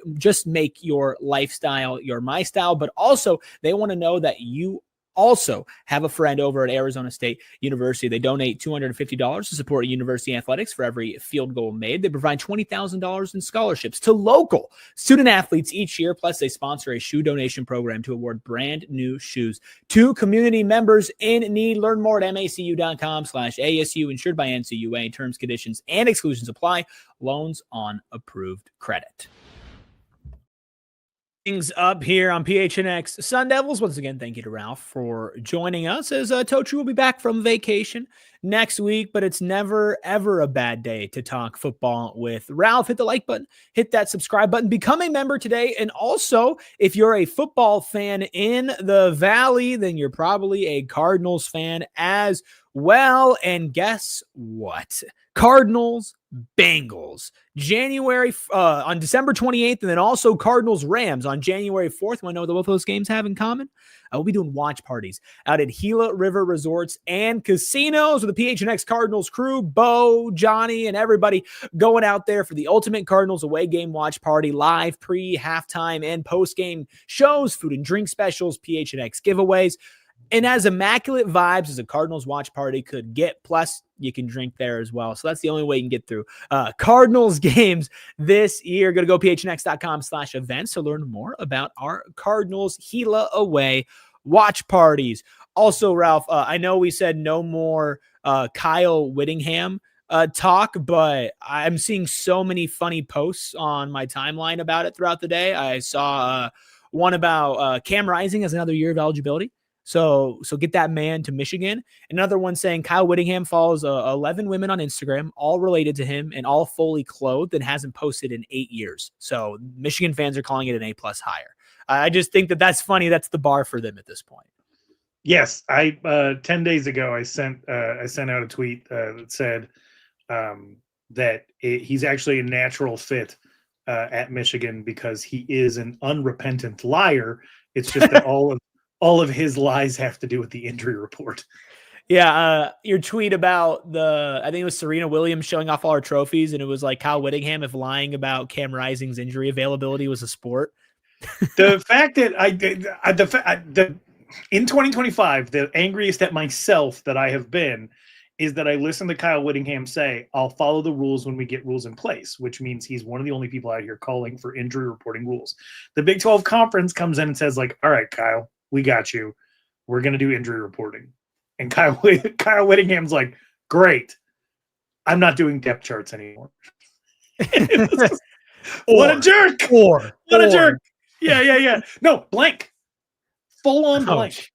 A: your lifestyle your my style, but also they want to know that you also have a friend over at Arizona State University. They donate $250 to support university athletics for every field goal made. They provide $20,000 in scholarships to local student athletes each year. Plus, they sponsor a shoe donation program to award brand new shoes to community members in need. Learn more at macu.com/ASU, insured by NCUA. Terms, conditions, and exclusions apply. Loans on approved credit. Things up here on PHNX Sun Devils. Once again, thank you to Ralph for joining us, as Tochi will be back from vacation next week, but it's never, ever a bad day to talk football with Ralph. Hit the like button, hit that subscribe button, become a member today. And also, if you're a football fan in the Valley, then you're probably a Cardinals fan as well. And guess what? Cardinals, Bengals, on December 28th, and then also Cardinals, Rams on January 4th. Want to know what both those games have in common? We'll be doing watch parties out at Gila River Resorts and Casinos with the PHNX Cardinals crew, Bo, Johnny, and everybody going out there for the ultimate Cardinals away game watch party, live pre, halftime, and post-game shows, food and drink specials, PHNX giveaways, and as immaculate vibes as a Cardinals watch party could get. Plus, you can drink there as well. So that's the only way you can get through Cardinals games this year. Go to gophnx.com/events to learn more about our Cardinals Gila away watch parties. Also, Ralph, I know we said no more Kyle Whittingham talk, but I'm seeing so many funny posts on my timeline about it throughout the day. I saw one about Cam Rising as another year of eligibility. So get that man to Michigan. Another one saying Kyle Whittingham follows 11 women on Instagram, all related to him and all fully clothed, and hasn't posted in 8 years. So Michigan fans are calling it an A+ hire. I just think that's funny. That's the bar for them at this point.
B: Yes, 10 days ago I sent out a tweet that said that he's actually a natural fit at Michigan because he is an unrepentant liar. It's just that all of his lies have to do with the injury report.
A: Yeah, your tweet about I think it was Serena Williams showing off all her trophies, and it was like Kyle Whittingham if lying about Cam Rising's injury availability was a sport.
B: The fact that in 2025, the angriest at myself that I have been is that I listened to Kyle Whittingham say, I'll follow the rules when we get rules in place, which means he's one of the only people out here calling for injury reporting rules. The Big 12 conference comes in and says, like, all right, Kyle, we got you. We're going to do injury reporting. And Kyle Whittingham's like, great. I'm not doing depth charts anymore. What a jerk. What a jerk. Yeah. No, blank. Full on blank.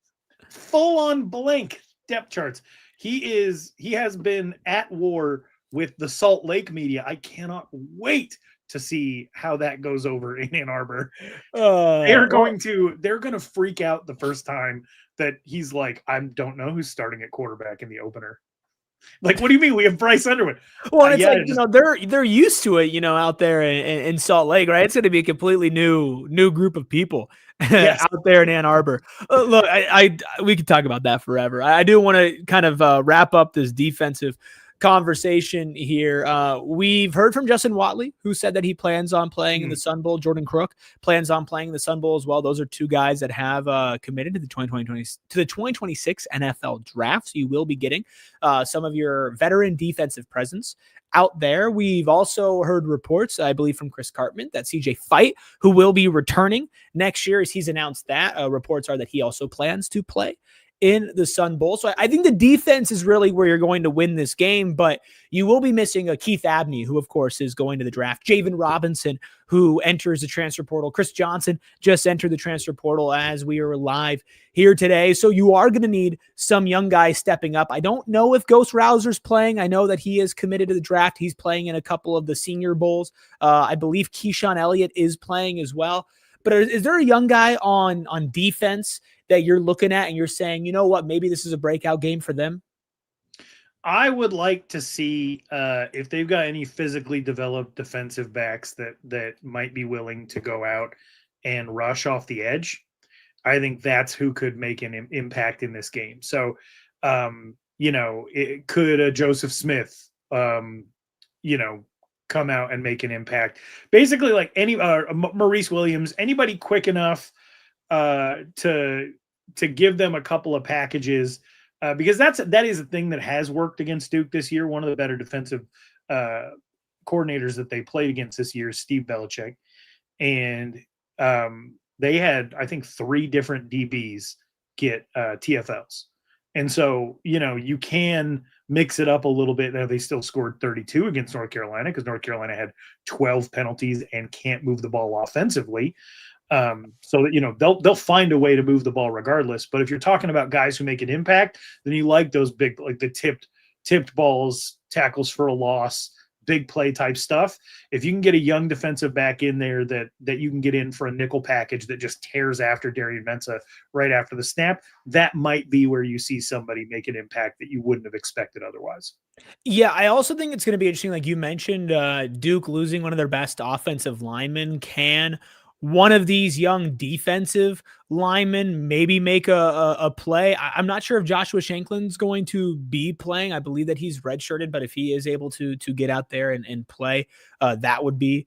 B: Full on blank depth charts. He has been at war with the Salt Lake media. I cannot wait to see how that goes over in Ann Arbor. They're going to freak out the first time that he's like, I don't know who's starting at quarterback in the opener. Like, what do you mean? We have Bryce Underwood.
A: Well, it's they're used to it, out there in Salt Lake, right? It's going to be a completely new group of people out there in Ann Arbor. Look, we could talk about that forever. I do want to kind of wrap up this defensive conversation here. We've heard from Justin Watley, who said that he plans on playing in the Sun Bowl. Jordan Crook plans on playing in the Sun Bowl as well. Those are two guys that have committed to the 2026 NFL draft. So you will be getting some of your veteran defensive presence out there. We've also heard reports, I believe, from Chris Cartman that CJ Fight, who will be returning next year, as he's announced that. Reports are that he also plans to play in the Sun Bowl. So I think the defense is really where you're going to win this game, but you will be missing a Keith Abney, who of course is going to the draft, Javen Robinson, who enters the transfer portal. Chris Johnson just entered the transfer portal as we are live here today. So you are going to need some young guys stepping up. I don't know if Ghost Rouser's playing. I know that he is committed to the draft. He's playing in a couple of the Senior Bowls. I believe Keyshawn Elliott is playing as well. But is there a young guy on defense that you're looking at and you're saying, you know what, maybe this is a breakout game for them?
B: I would like to see if they've got any physically developed defensive backs that might be willing to go out and rush off the edge, I think that's who could make an impact in this game. So, it could a Joseph Smith, come out and make an impact. Basically, like any Maurice Williams, anybody quick enough to give them a couple of packages, because that is a thing that has worked against Duke this year. One of the better defensive coordinators that they played against this year is Steve Belichick, and they had, I think, 3 different DBs get TFLs. And so, you can mix it up a little bit. Now, they still scored 32 against North Carolina because North Carolina had 12 penalties and can't move the ball offensively. So that, they'll find a way to move the ball regardless. But if you're talking about guys who make an impact, then you like those big, like the tipped balls, tackles for a loss, big play type stuff. If you can get a young defensive back in there that you can get in for a nickel package that just tears after Darian Mensa right after the snap, that might be where you see somebody make an impact that you wouldn't have expected otherwise.
A: Yeah, I also think it's going to be interesting. Like you mentioned, Duke losing one of their best offensive linemen. Can one of these young defensive linemen maybe make a play? I'm not sure if Joshua Shanklin's going to be playing. I believe that he's redshirted, but if he is able to get out there and play, that would be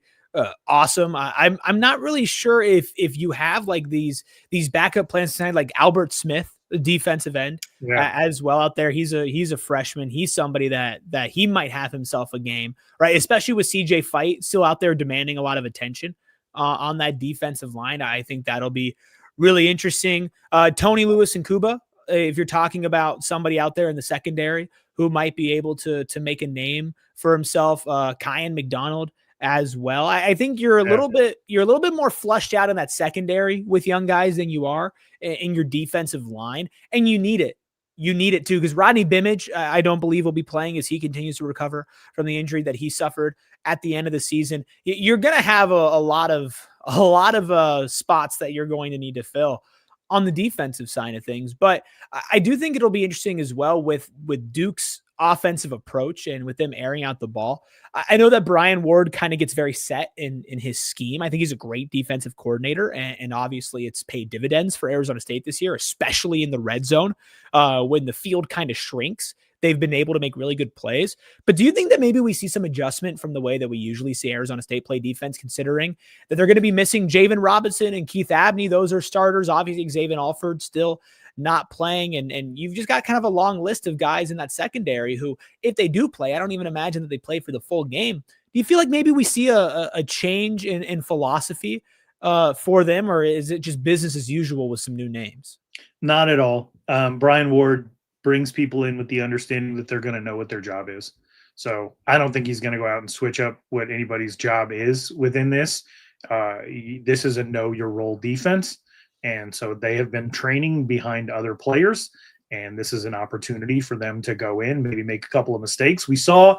A: awesome. I'm not really sure if you have like these backup plans tonight, like Albert Smith, the defensive end, as well out there. He's a freshman. He's somebody that he might have himself a game, right? Especially with CJ Fight still out there demanding a lot of attention on that defensive line. I think that'll be really interesting. Tony Lewis and Kuba, if you're talking about somebody out there in the secondary who might be able to make a name for himself, Kyan McDonald as well. I think you're a little bit more flushed out in that secondary with young guys than you are in your defensive line, and you need it. You need it too, because Rodney Bimage, I don't believe will be playing as he continues to recover from the injury that he suffered at the end of the season. You're going to have a lot of spots that you're going to need to fill on the defensive side of things. But I do think it'll be interesting as well with Duke's offensive approach and with them airing out the ball. I know that Brian Ward kind of gets very set in his scheme. I think he's a great defensive coordinator, and obviously it's paid dividends for Arizona State this year, especially in the red zone when the field kind of shrinks. They've been able to make really good plays. But do you think that maybe we see some adjustment from the way that we usually see Arizona State play defense, considering that they're going to be missing Javen Robinson and Keith Abney? Those are starters. Obviously, Xavier Alford still not playing. And you've just got kind of a long list of guys in that secondary who, if they do play, I don't even imagine that they play for the full game. Do you feel like maybe we see a change in philosophy for them, or is it just business as usual with some new names?
B: Not at all. Brian Ward brings people in with the understanding that they're going to know what their job is. So I don't think he's going to go out and switch up what anybody's job is within this. This is a know your role defense. And so they have been training behind other players, and this is an opportunity for them to go in, maybe make a couple of mistakes. We saw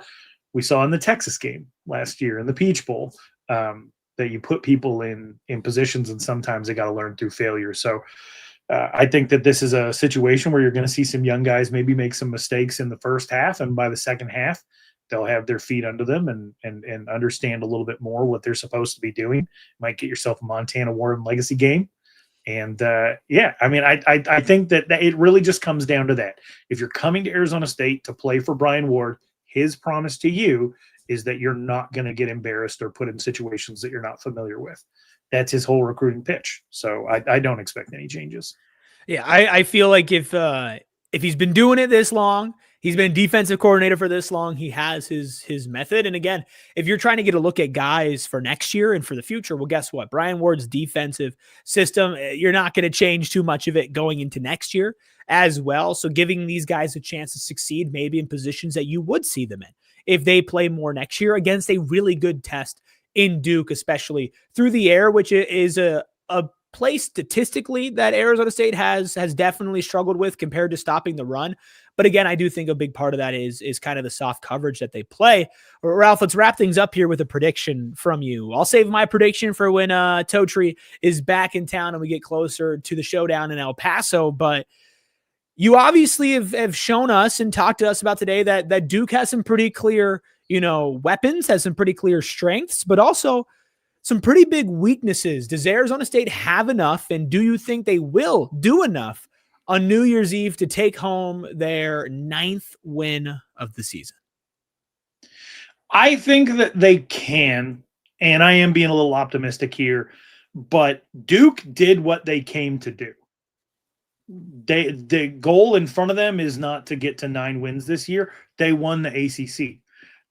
B: in the Texas game last year in the Peach Bowl that you put people in positions, and sometimes they got to learn through failure. So I think that this is a situation where you're going to see some young guys maybe make some mistakes in the first half, and by the second half, they'll have their feet under them and understand a little bit more what they're supposed to be doing. Might get yourself a Montana Warren legacy game. And I think that it really just comes down to that. If you're coming to Arizona State to play for Brian Ward, his promise to you is that you're not going to get embarrassed or put in situations that you're not familiar with. That's his whole recruiting pitch. So I don't expect any changes.
A: Yeah, I feel like if he's been doing it this long, he's been defensive coordinator for this long, he has his method. And again, if you're trying to get a look at guys for next year and for the future, well, guess what? Brian Ward's defensive system, you're not going to change too much of it going into next year as well. So giving these guys a chance to succeed maybe in positions that you would see them in if they play more next year against a really good test in Duke, especially through the air, which is a place statistically that Arizona State has definitely struggled with compared to stopping the run. But again, I do think a big part of that is kind of the soft coverage that they play. Ralph, let's wrap things up here with a prediction from you. I'll save my prediction for when Totri is back in town and we get closer to the showdown in El Paso. But you obviously have shown us and talked to us about today that Duke has some pretty clear, weapons, has some pretty clear strengths, but also some pretty big weaknesses. Does Arizona State have enough, and do you think they will do enough on New Year's Eve to take home their 9th win of the season?
B: I think that they can, and I am being a little optimistic here, but Duke did what they came to do. The goal in front of them is not to get to 9 wins this year. They won the ACC.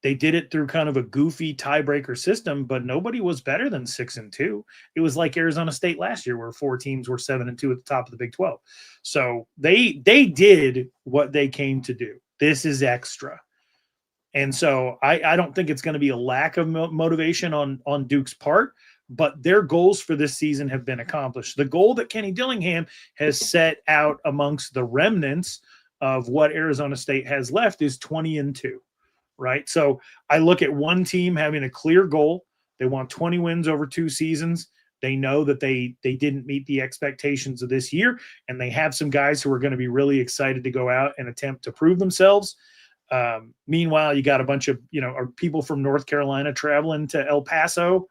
B: They did it through kind of a goofy tiebreaker system, but nobody was better than 6-2. It was like Arizona State last year, where 4 teams were 7-2 at the top of the Big 12. So they did what they came to do. This is extra. And so I don't think it's going to be a lack of motivation on Duke's part, but their goals for this season have been accomplished. The goal that Kenny Dillingham has set out amongst the remnants of what Arizona State has left is 20-2, right? So I look at one team having a clear goal. They want 20 wins over 2 seasons. They know that they didn't meet the expectations of this year, and they have some guys who are going to be really excited to go out and attempt to prove themselves. Meanwhile, you got a bunch of, people from North Carolina traveling to El Paso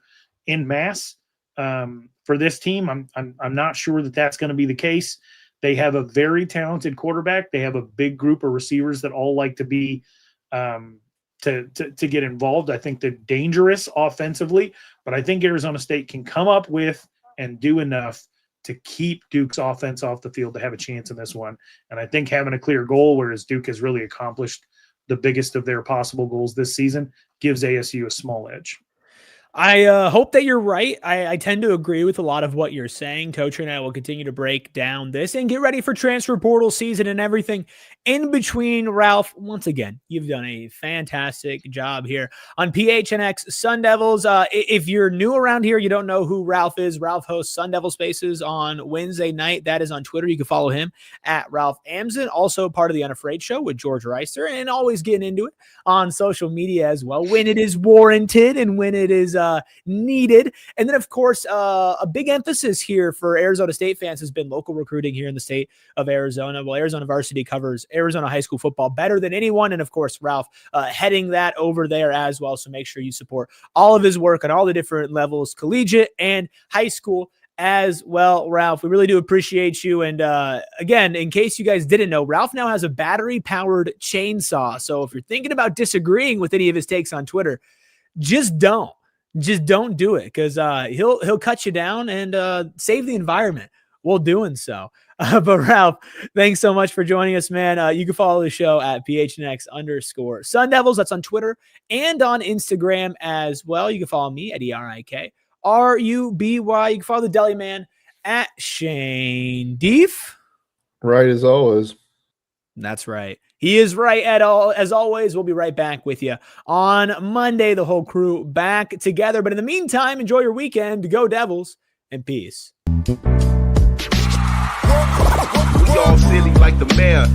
B: in mass for this team. I'm not sure that that's going to be the case. They have a very talented quarterback. They have a big group of receivers that all like to be to get involved. I think they're dangerous offensively, but I think Arizona State can come up with and do enough to keep Duke's offense off the field to have a chance in this one. And I think having a clear goal, whereas Duke has really accomplished the biggest of their possible goals this season, gives ASU a small edge.
A: I hope that you're right. I tend to agree with a lot of what you're saying. Coach and I will continue to break down this and get ready for transfer portal season and everything in between. Ralph, once again, you've done a fantastic job here on PHNX Sun Devils. If you're new around here, you don't know who Ralph is. Ralph hosts Sun Devil Spaces on Wednesday night. That is on Twitter. You can follow him at Ralph Amson, also part of the Unafraid Show with George Reister, and always getting into it on social media as well when it is warranted and when it is needed. And then, of course, a big emphasis here for Arizona State fans has been local recruiting here in the state of Arizona. Well, Arizona Varsity covers Arizona high school football better than anyone. And, of course, Ralph heading that over there as well. So make sure you support all of his work on all the different levels, collegiate and high school as well. Ralph, we really do appreciate you. And again, in case you guys didn't know, Ralph now has a battery-powered chainsaw. So if you're thinking about disagreeing with any of his takes on Twitter, just don't do it, because he'll cut you down and save the environment while doing so. But Ralph, thanks so much for joining us, man. You can follow the show at PHNX Sun Devils. That's on Twitter and on Instagram as well. You can follow me at ERIK RUBY. You can follow the Deli Man at Shane Dief.
C: Right as always.
A: That's right. He is right as always. We'll be right back with you on Monday, the whole crew back together. But in the meantime, enjoy your weekend. Go Devils, and peace.
D: We all silly like the mayor.